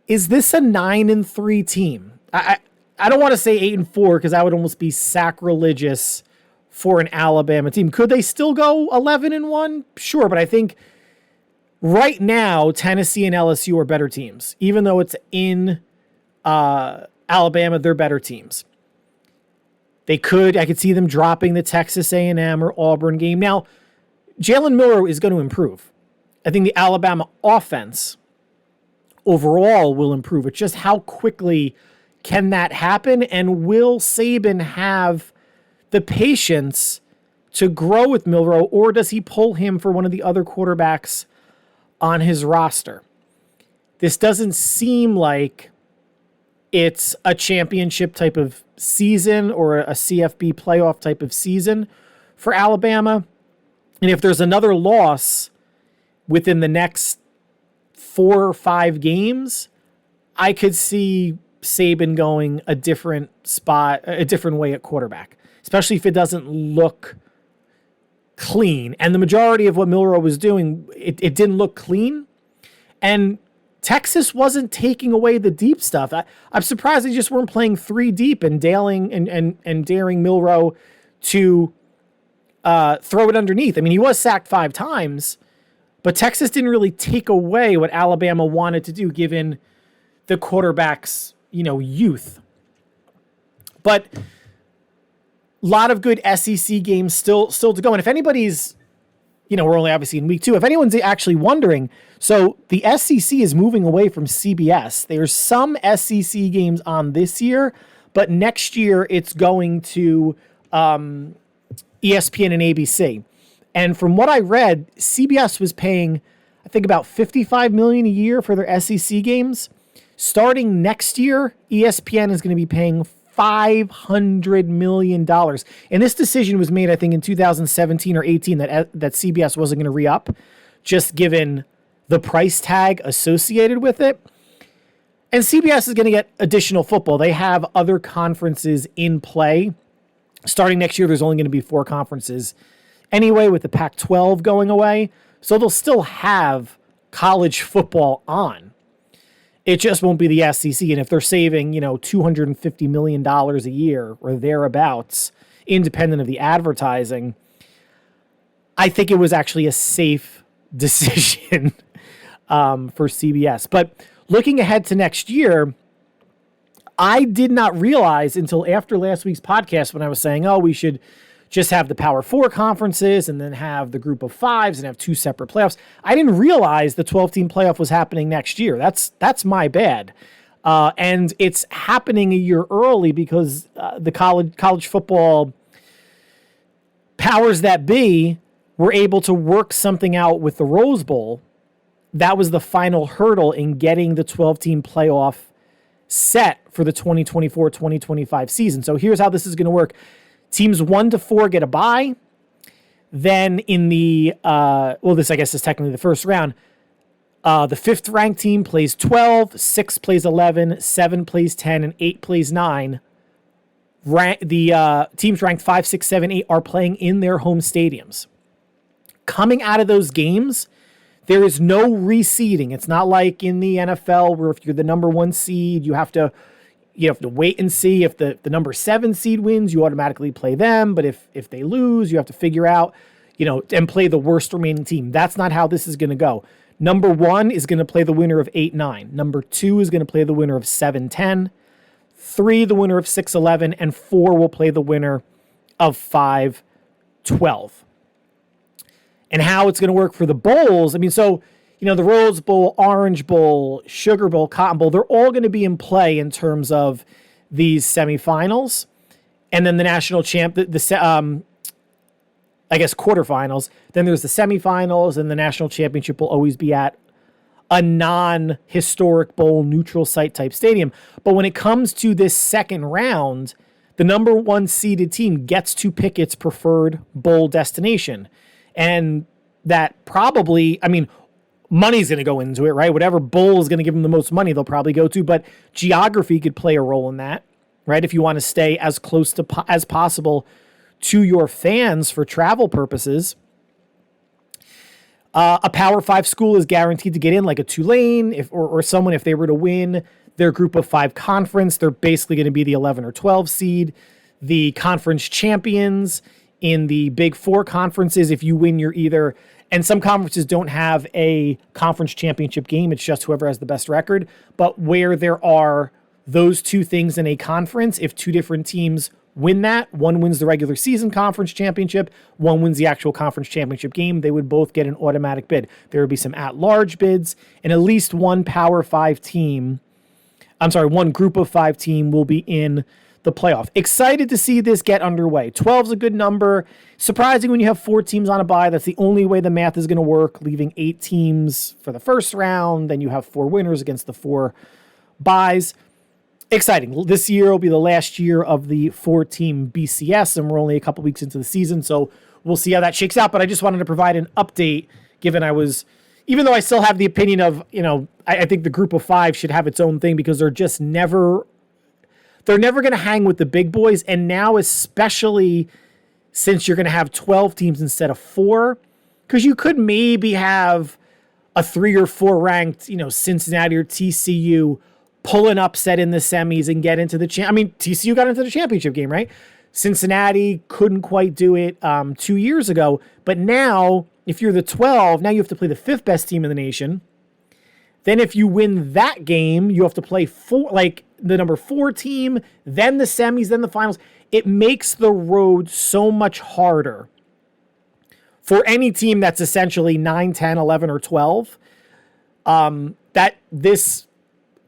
is this a 9-3 team? I don't want to say 8-4 because that would almost be sacrilegious for an Alabama team. Could they still go 11-1? Sure, but I think right now Tennessee and LSU are better teams. Even though it's in Alabama, they're better teams. I could see them dropping the Texas A&M or Auburn game. Now, Jalen Milroe is going to improve. I think the Alabama offense overall will improve. It's just how quickly can that happen? And will Saban have the patience to grow with Milroe, or does he pull him for one of the other quarterbacks on his roster? This doesn't seem like it's a championship type of season or a CFB playoff type of season for Alabama. And if there's another loss within the next 4 or 5 games, I could see Saban going a different spot, a different way at quarterback, especially if it doesn't look clean. And the majority of what Milroe was doing, it didn't look clean. And Texas wasn't taking away the deep stuff. I'm surprised they just weren't playing 3 deep and daring Milroe to throw it underneath. I mean, he was sacked 5 times, but Texas didn't really take away what Alabama wanted to do given the quarterback's, youth. But a lot of good SEC games still to go. And if anybody's, we're only obviously in week 2. If anyone's actually wondering, so the SEC is moving away from CBS. There's some SEC games on this year, but next year it's going to ESPN and ABC. And from what I read, CBS was paying, I think, about $55 million a year for their SEC games. Starting next year, ESPN is going to be paying $500 million. And this decision was made, I think, in 2017 or 18 that CBS wasn't going to re-up, just given the price tag associated with it. And CBS is going to get additional football. They have other conferences in play. Starting next year, there's only going to be 4 conferences anyway, with the Pac-12 going away. So they'll still have college football on. It just won't be the SEC. And if they're saving, $250 million a year or thereabouts, independent of the advertising, I think it was actually a safe decision for CBS. But looking ahead to next year, I did not realize until after last week's podcast when I was saying, we should just have the Power 4 conferences and then have the group of 5s and have 2 separate playoffs. I didn't realize the 12-team playoff was happening next year. That's my bad. And it's happening a year early because the college football powers that be were able to work something out with the Rose Bowl. That was the final hurdle in getting the 12-team playoff set for the 2024-2025 season. So here's how this is going to work. Teams 1 to 4 get a bye. Then in the, this I guess is technically the first round. The 5th ranked team plays 12, 6 plays 11, 7 plays 10, and 8 plays 9. The teams ranked 5, 6, 7, 8 are playing in their home stadiums. Coming out of those games, there is no reseeding. It's not like in the NFL where if you're the number 1 seed, you have to wait and see if the number 7 seed wins, you automatically play them. But if they lose, you have to figure out, and play the worst remaining team. That's not how this is going to go. Number 1 is going to play the winner of 8-9. Number 2 is going to play the winner of 7-10. 3, the winner of 6-11. And 4 will play the winner of 5-12. And how it's going to work for the bowls, the Rose Bowl, Orange Bowl, Sugar Bowl, Cotton Bowl, they're all going to be in play in terms of these semifinals. And then the national champ, quarterfinals. Then there's the semifinals, and the national championship will always be at a non-historic bowl, neutral site type stadium. But when it comes to this second round, the number 1 seeded team gets to pick its preferred bowl destination. And that probably, money's going to go into it, right? Whatever bowl is going to give them the most money, they'll probably go to. But geography could play a role in that, right? If you want to stay as close to as possible to your fans for travel purposes. A Power 5 school is guaranteed to get in, like a Tulane or someone, if they were to win their group of 5 conference, they're basically going to be the 11 or 12 seed. The conference champions in the Big 4 conferences, if you win, you're either... And some conferences don't have a conference championship game. It's just whoever has the best record. But where there are those 2 things in a conference, if 2 different teams win that, one wins the regular season conference championship, one wins the actual conference championship game, they would both get an automatic bid. There would be some at-large bids, and at least one Power 5 team, one group of 5 team will be in the playoff. Excited to see this get underway. 12 is a good number. Surprising when you have 4 teams on a bye. That's the only way the math is going to work, leaving 8 teams for the first round. Then you have 4 winners against the 4 byes. exciting. This year will be the last year of the 4-team BCS, and we're only a couple weeks into the season, so we'll see how that shakes out. But I just wanted to provide an update, given even though I still have the opinion of, I think the group of 5 should have its own thing because they're never going to hang with the big boys. And now, especially since you're going to have 12 teams instead of 4, because you could maybe have a 3 or 4 ranked, Cincinnati or TCU pull an upset in the semis and get into the TCU got into the championship game, right? Cincinnati couldn't quite do it 2 years ago. But now, if you're the 12, now you have to play the 5th best team in the nation. Then if you win that game, you have to play the number 4 team, then the semis, then the finals. It makes the road so much harder for any team that's essentially 9, 10, 11, or 12. That this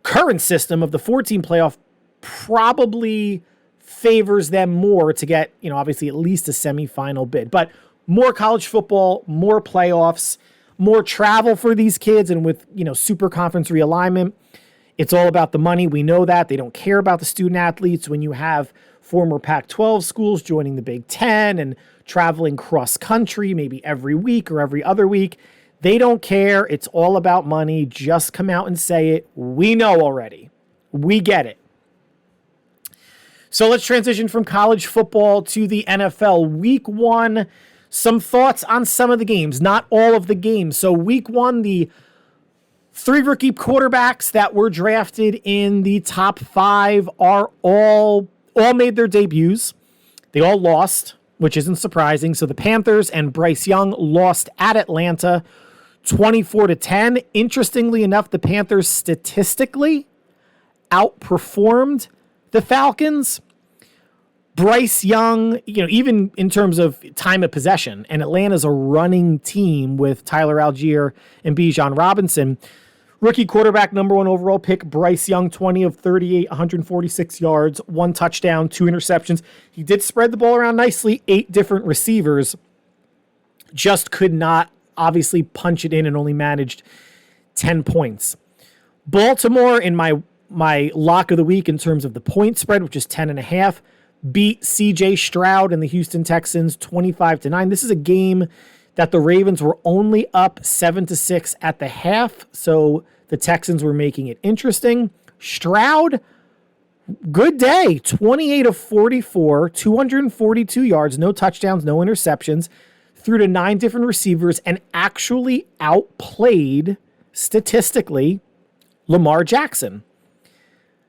current system of the 4-team playoff probably favors them more to get, obviously at least a semifinal bid. But more college football, more playoffs, more travel for these kids, and with, super conference realignment, it's all about the money. We know that. They don't care about the student athletes. When you have former Pac-12 schools joining the Big Ten and traveling cross-country maybe every week or every other week, they don't care. It's all about money. Just come out and say it. We know already. We get it. So let's transition from college football to the NFL. Week 1, some thoughts on some of the games, not all of the games. So week 1, the 3 rookie quarterbacks that were drafted in the top 5 are all made their debuts. They all lost, which isn't surprising. So the Panthers and Bryce Young lost at Atlanta 24-10. Interestingly enough, the Panthers statistically outperformed the Falcons. Bryce Young, even in terms of time of possession, and Atlanta's a running team with Tyler Algier and Bijan Robinson. Rookie quarterback, number 1 overall pick, Bryce Young, 20 of 38, 146 yards, 1 touchdown, 2 interceptions. He did spread the ball around nicely, 8 different receivers, just could not obviously punch it in and only managed 10 points. Baltimore, in my lock of the week in terms of the point spread, which is 10.5, beat C.J. Stroud and the Houston Texans 25-9. This is a game that the Ravens were only up 7-6 at the half, so the Texans were making it interesting. Stroud, good day, 28 of 44, 242 yards, no touchdowns, no interceptions, threw to 9 different receivers, and actually outplayed, statistically, Lamar Jackson.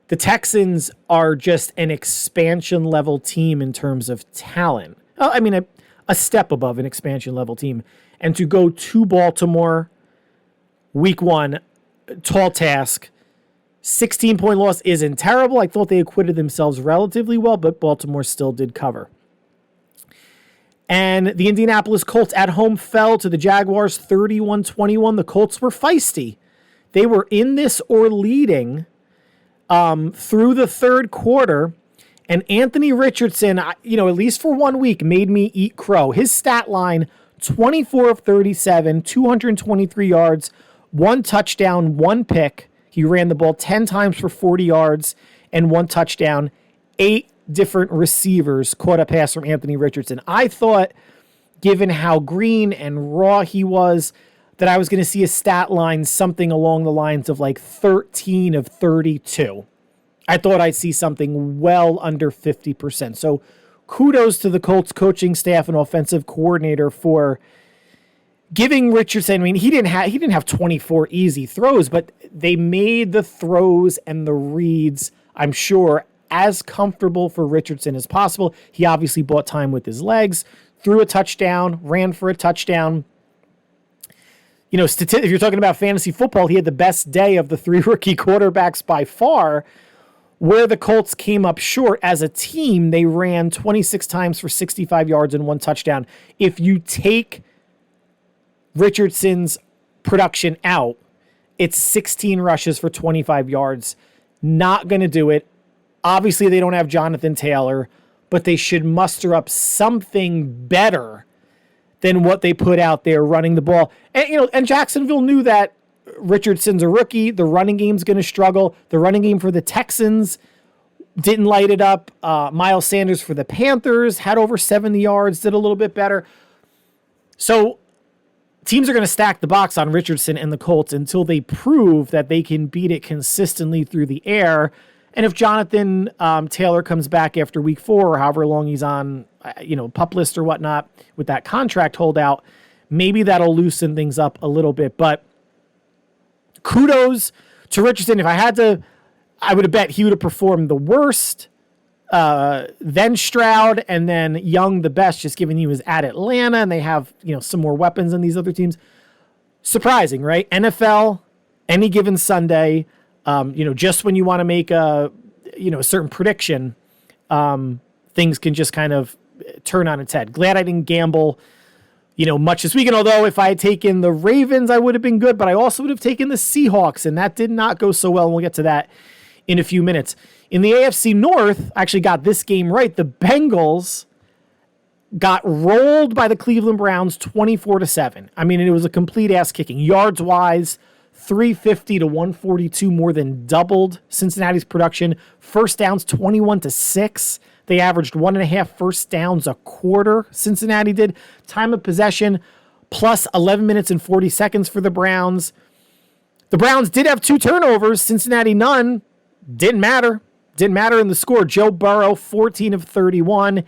The Texans are just an expansion-level team in terms of talent. A step above an expansion-level team. And to go to Baltimore, week 1, tall task. 16-point loss isn't terrible. I thought they acquitted themselves relatively well, but Baltimore still did cover. And the Indianapolis Colts at home fell to the Jaguars 31-21. The Colts were feisty. They were in this or leading through the third quarter, and Anthony Richardson, at least for 1 week, made me eat crow. His stat line, 24 of 37, 223 yards, 1 touchdown, 1 pick. He ran the ball 10 times for 40 yards and 1 touchdown. 8 different receivers caught a pass from Anthony Richardson. I thought, given how green and raw he was, that I was going to see a stat line something along the lines of like 13 of 32. I thought I'd see something well under 50%. So kudos to the Colts coaching staff and offensive coordinator for giving Richardson. He didn't have 24 easy throws, but they made the throws and the reads, I'm sure, as comfortable for Richardson as possible. He obviously bought time with his legs, threw a touchdown, ran for a touchdown. If you're talking about fantasy football, he had the best day of the 3 rookie quarterbacks by far. Where the Colts came up short as a team, they ran 26 times for 65 yards and 1 touchdown. If you take Richardson's production out, it's 16 rushes for 25 yards. Not going to do it. Obviously, they don't have Jonathan Taylor, but they should muster up something better than what they put out there running the ball. And Jacksonville knew that Richardson's a rookie. The running game's going to struggle. The running game for the Texans didn't light it up. Miles Sanders for the Panthers had over 70 yards, did a little bit better. So teams are going to stack the box on Richardson and the Colts until they prove that they can beat it consistently through the air. And if Jonathan Taylor comes back after week 4 or however long he's on, PUP list or whatnot with that contract holdout, maybe that'll loosen things up a little bit. But kudos to Richardson. If I had to, I would have bet he would have performed the worst, then Stroud, and then Young the best, just given he was at Atlanta and they have, some more weapons than these other teams. Surprising, right? NFL, any given Sunday, just when you want to make a certain prediction, things can just kind of turn on its head. Glad I didn't gamble, much this weekend. Although if I had taken the Ravens, I would have been good, but I also would have taken the Seahawks, and that did not go so well. And we'll get to that in a few minutes. In the AFC North, I actually got this game right. The Bengals got rolled by the Cleveland Browns 24-7. I mean, it was a complete ass kicking. Yards wise, 350 to 142, more than doubled Cincinnati's production. First downs, 21-6. They averaged 1.5 first downs a quarter, Cincinnati did. Time of possession, plus 11 minutes and 40 seconds for the Browns. The Browns did have 2 turnovers, Cincinnati none. Didn't matter. Didn't matter in the score. Joe Burrow, 14 of 31,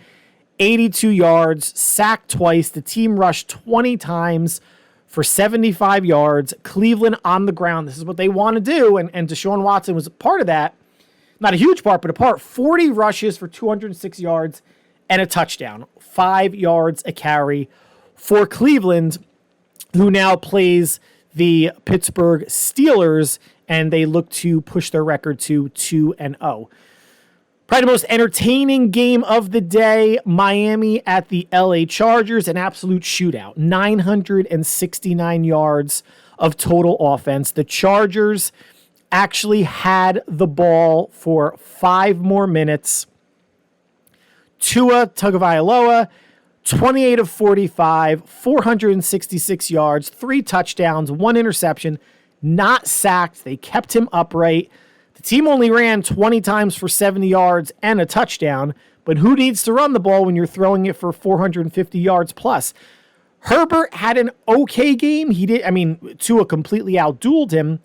82 yards, sacked twice. The team rushed 20 times for 75 yards. Cleveland on the ground. This is what they want to do, and Deshaun Watson was a part of that. Not a huge part, but a part. 40 rushes for 206 yards and a touchdown. 5 yards a carry for Cleveland, who now plays the Pittsburgh Steelers, and they look to push their record to 2-0. Probably the most entertaining game of the day, Miami at the LA Chargers, an absolute shootout. 969 yards of total offense. The Chargers actually had the ball for 5 more minutes. Tua Tagovailoa, 28 of 45, 466 yards, 3 touchdowns, 1 interception, not sacked. They kept him upright. The team only ran 20 times for 70 yards and a touchdown, but who needs to run the ball when you're throwing it for 450 yards plus? Herbert had an okay game. Tua completely outdueled him,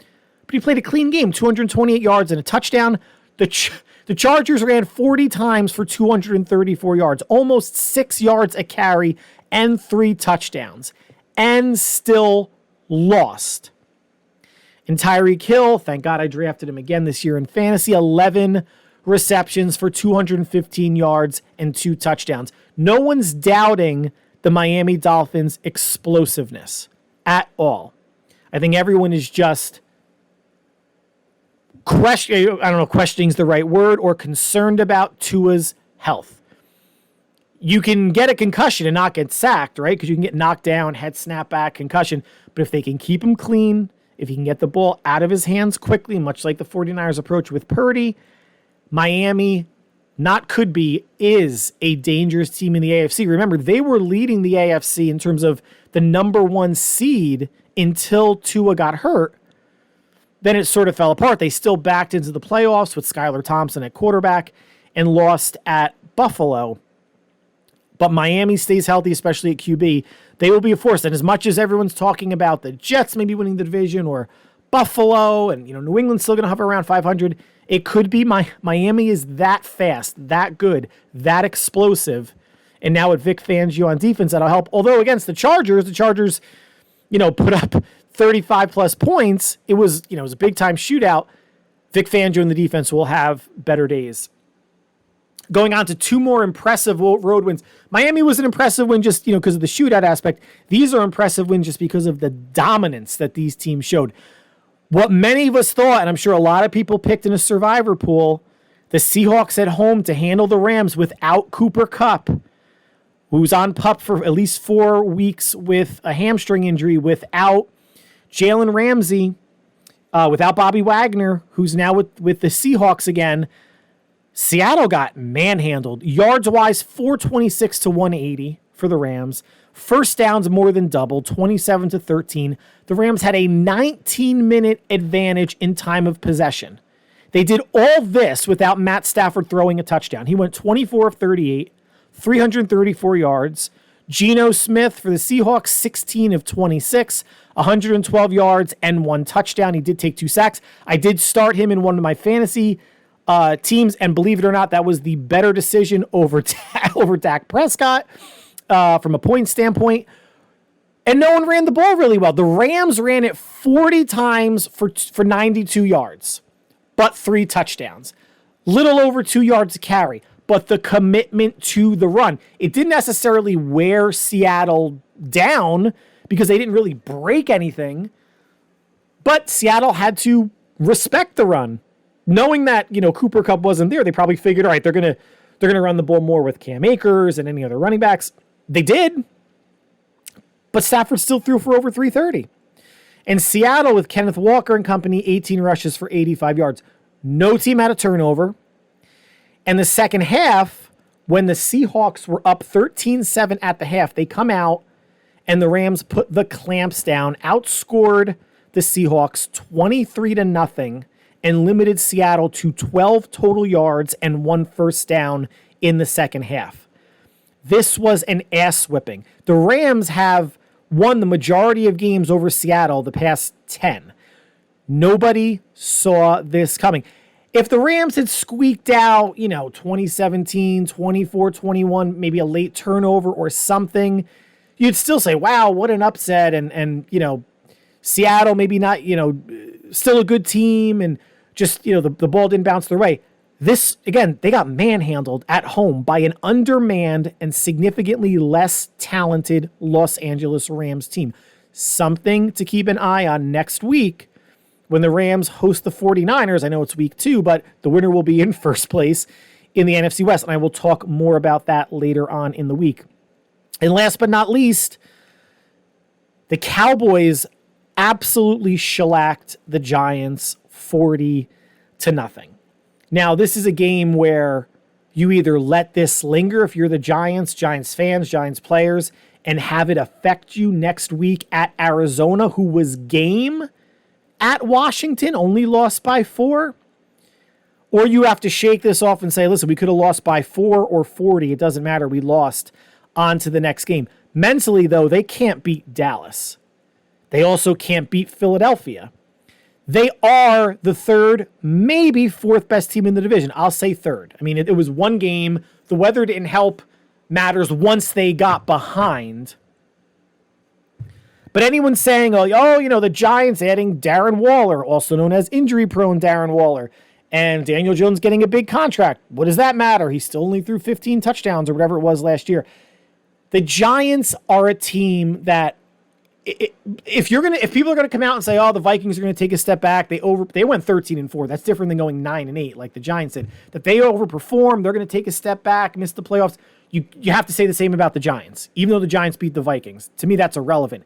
but he played a clean game, 228 yards and a touchdown. The Chargers ran 40 times for 234 yards, almost 6 yards a carry and 3 touchdowns, and still lost. And Tyreek Hill, thank God I drafted him again this year in fantasy, 11 receptions for 215 yards and 2 touchdowns. No one's doubting the Miami Dolphins' explosiveness at all. I think everyone is just questioning is the right word, or concerned about Tua's health. You can get a concussion and not get sacked, right? Because you can get knocked down, head snap back, concussion. But if they can keep him clean, if he can get the ball out of his hands quickly, much like the 49ers approach with Purdy, Miami is a dangerous team in the AFC. Remember, they were leading the AFC in terms of the number 1 seed until Tua got hurt. Then it sort of fell apart. They still backed into the playoffs with Skylar Thompson at quarterback and lost at Buffalo. But Miami stays healthy, especially at QB. They will be a force. And as much as everyone's talking about the Jets maybe winning the division, or Buffalo, and New England's still going to hover around 500, it could be Miami is that fast, that good, that explosive. And now with Vic Fangio on defense, that'll help. Although against the Chargers, put up 35 plus points. It was a big time shootout. Vic Fangio and the defense will have better days. Going on to 2 more impressive road wins. Miami was an impressive win just, because of the shootout aspect. These are impressive wins just because of the dominance that these teams showed. What many of us thought, and I'm sure a lot of people picked in a survivor pool, the Seahawks at home to handle the Rams without Cooper Kupp, who's on PUP for at least 4 weeks with a hamstring injury, without Jalen Ramsey, without Bobby Wagner, who's now with the Seahawks again. Seattle got manhandled. Yards-wise, 426 to 180 for the Rams. First downs more than doubled, 27 to 13. The Rams had a 19-minute advantage in time of possession. They did all this without Matt Stafford throwing a touchdown. He went 24 of 38, 334 yards. Geno Smith for the Seahawks, 16 of 26, 112 yards and 1 touchdown. He did take 2 sacks. I did start him in one of my fantasy teams, and believe it or not, that was the better decision over Dak Prescott from a point standpoint. And no one ran the ball really well. The Rams ran it 40 times for 92 yards, but 3 touchdowns. Little over 2 yards to carry, but the commitment to the run. It didn't necessarily wear Seattle down because they didn't really break anything, but Seattle had to respect the run. Knowing that, Cooper Kupp wasn't there, they probably figured, all right, they're gonna run the ball more with Cam Akers and any other running backs. They did, but Stafford still threw for over 330. And Seattle with Kenneth Walker and company, 18 rushes for 85 yards. No team had a turnover. And the second half, when the Seahawks were up 13-7 at the half, they come out and the Rams put the clamps down, outscored the Seahawks 23-0, and limited Seattle to 12 total yards and 1 first down in the second half. This was an ass whipping. The Rams have won the majority of games over Seattle the past 10. Nobody saw this coming. If the Rams had squeaked out, 2017, 24-21, maybe a late turnover or something, you'd still say, wow, what an upset. And Seattle maybe not, still a good team, and just, the ball didn't bounce their way. This, again, they got manhandled at home by an undermanned and significantly less talented Los Angeles Rams team. Something to keep an eye on next week when the Rams host the 49ers. I know it's week 2, but the winner will be in first place in the NFC West, and I will talk more about that later on in the week. And last but not least, the Cowboys absolutely shellacked the Giants 40-0. Now, this is a game where you either let this linger if you're the Giants fans, Giants players, and have it affect you next week at Arizona, who was game at Washington, only lost by 4. Or you have to shake this off and say, listen, we could have lost by 4 or 40. It doesn't matter. We lost. On to the next game. Mentally, though, they can't beat Dallas. They also can't beat Philadelphia. They are the 3rd, maybe 4th best team in the division. I'll say 3rd. I mean, it was one game. The weather didn't help matters once they got behind. But anyone saying, the Giants adding Darren Waller, also known as injury-prone Darren Waller, and Daniel Jones getting a big contract. What does that matter? He still only threw 15 touchdowns or whatever it was last year. The Giants are a team that if people are going to come out and say, the Vikings are going to take a step back, they went 13-4. That's different than going 9-8 like the Giants did. That they overperformed, they're going to take a step back, miss the playoffs. You have to say the same about the Giants, even though the Giants beat the Vikings. To me, that's irrelevant.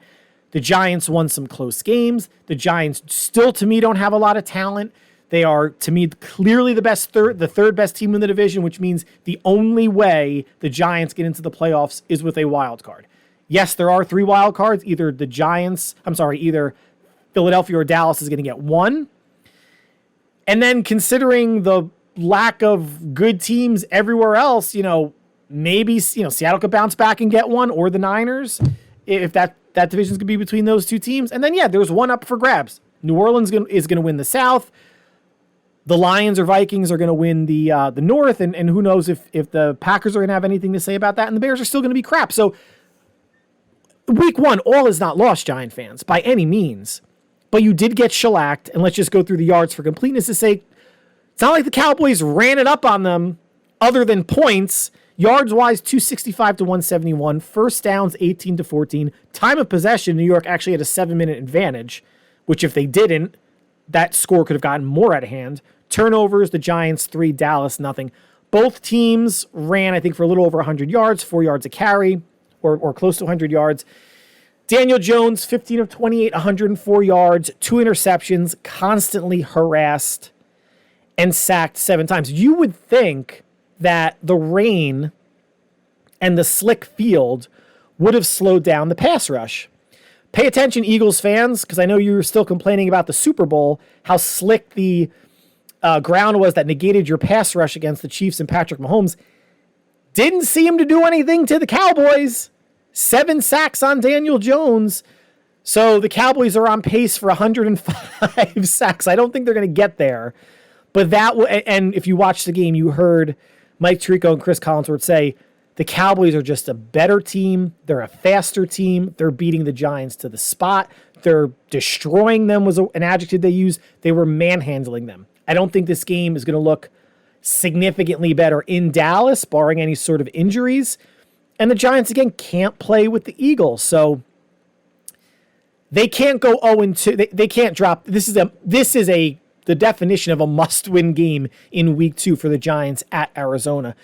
The Giants won some close games. The Giants still, to me, don't have a lot of talent. They are, to me, clearly the third best team in the division, which means the only way the Giants get into the playoffs is with a wild card. Yes, there are 3 wild cards. Either Philadelphia or Dallas is going to get 1. And then considering the lack of good teams everywhere else, maybe, Seattle could bounce back and get 1, or the Niners, if that division's going to be between those 2 teams. And then, there's 1 up for grabs. New Orleans is going to win the South. The Lions or Vikings are going to win the North, and who knows if the Packers are going to have anything to say about that, and the Bears are still going to be crap. So week 1, all is not lost, Giant fans, by any means. But you did get shellacked, and let's just go through the yards for completeness' sake. It's not like the Cowboys ran it up on them other than points. Yards-wise, 265 to 171. First downs, 18 to 14. Time of possession, New York actually had a 7-minute advantage, which if they didn't, that score could have gotten more out of hand. Turnovers, the Giants 3, Dallas nothing. Both teams ran, I think, for a little over 100 yards, 4 yards a carry, or close to 100 yards. Daniel Jones, 15 of 28, 104 yards, 2 interceptions, constantly harassed and sacked 7 times. You would think that the rain and the slick field would have slowed down the pass rush. Pay attention, Eagles fans, because I know you're still complaining about the Super Bowl, how slick the ground was that negated your pass rush against the Chiefs and Patrick Mahomes. Didn't seem to do anything to the Cowboys. 7 sacks on Daniel Jones. So the Cowboys are on pace for 105 sacks. I don't think they're going to get there. But and if you watched the game, you heard Mike Tirico and Chris Collinsworth say the Cowboys are just a better team. They're a faster team. They're beating the Giants to the spot. They're destroying them was an adjective they used. They were manhandling them. I don't think this game is going to look significantly better in Dallas, barring any sort of injuries. And the Giants, again, can't play with the Eagles. So they can't go 0-2. They can't drop. This is the definition of a must-win game in week 2 for the Giants at Arizona.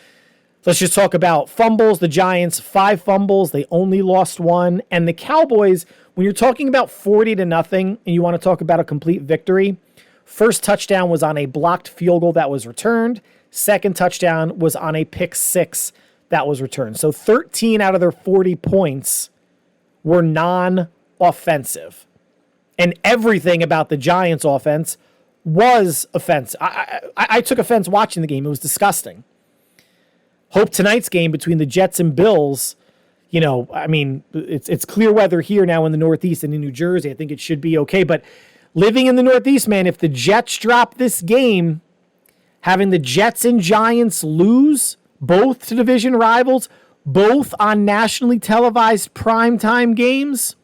Let's just talk about fumbles. The Giants, 5 fumbles. They only lost 1. And the Cowboys, when you're talking about 40-0 and you want to talk about a complete victory, first touchdown was on a blocked field goal that was returned. Second touchdown was on a pick 6 that was returned. So 13 out of their 40 points were non-offensive. And everything about the Giants offense was offensive. I took offense watching the game. It was disgusting. Hope tonight's game between the Jets and Bills, it's clear weather here now in the Northeast and in New Jersey. I think it should be okay. But living in the Northeast, man, if the Jets drop this game, having the Jets and Giants lose, both to division rivals, both on nationally televised primetime games,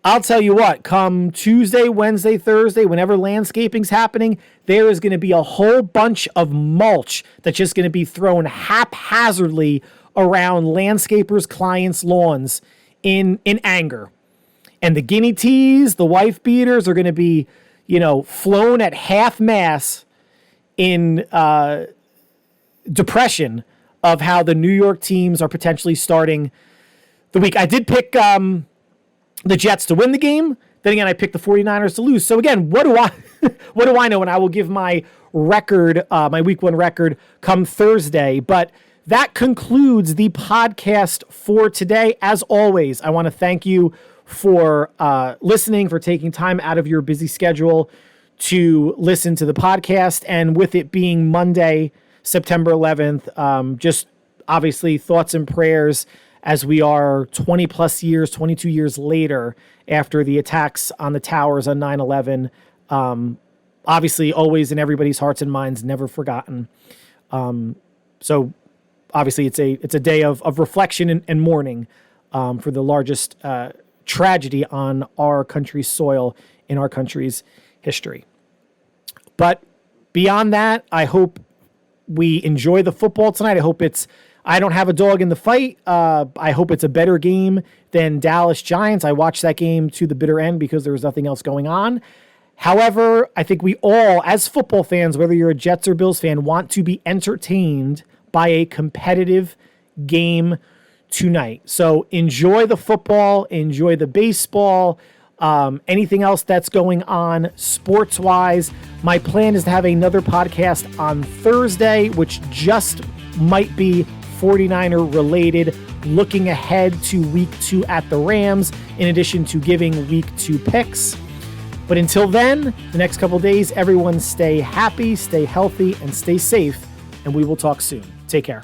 I'll tell you what, come Tuesday, Wednesday, Thursday, whenever landscaping's happening, there is going to be a whole bunch of mulch that's just going to be thrown haphazardly around landscapers' clients' lawns in anger. And the guinea teas, the wife beaters are going to be, flown at half mast in depression of how the New York teams are potentially starting the week. I did pick the Jets to win the game. Then again, I picked the 49ers to lose. So again, what do I know? And I will give my record, my week 1 record come Thursday. But that concludes the podcast for today. As always, I want to thank you for listening, for taking time out of your busy schedule to listen to the podcast. And with it being Monday, September 11th, just obviously thoughts and prayers as we are 20 plus years, 22 years later after the attacks on the towers on 9/11. Obviously always in everybody's hearts and minds, never forgotten. So obviously it's a day of reflection and mourning for the largest tragedy on our country's soil in our country's history. But beyond that, I hope we enjoy the football tonight. I don't have a dog in the fight. I hope it's a better game than Dallas Giants. I watched that game to the bitter end because there was nothing else going on. However, I think we all, as football fans, whether you're a Jets or Bills fan, want to be entertained by a competitive game tonight. So enjoy the football, enjoy the baseball, anything else that's going on sports-wise. My plan is to have another podcast on Thursday, which just might be 49er related, looking ahead to week 2 at the Rams, in addition to giving week 2 picks. But until then, the next couple days, everyone stay happy, stay healthy, and stay safe, and we will talk soon. Take care.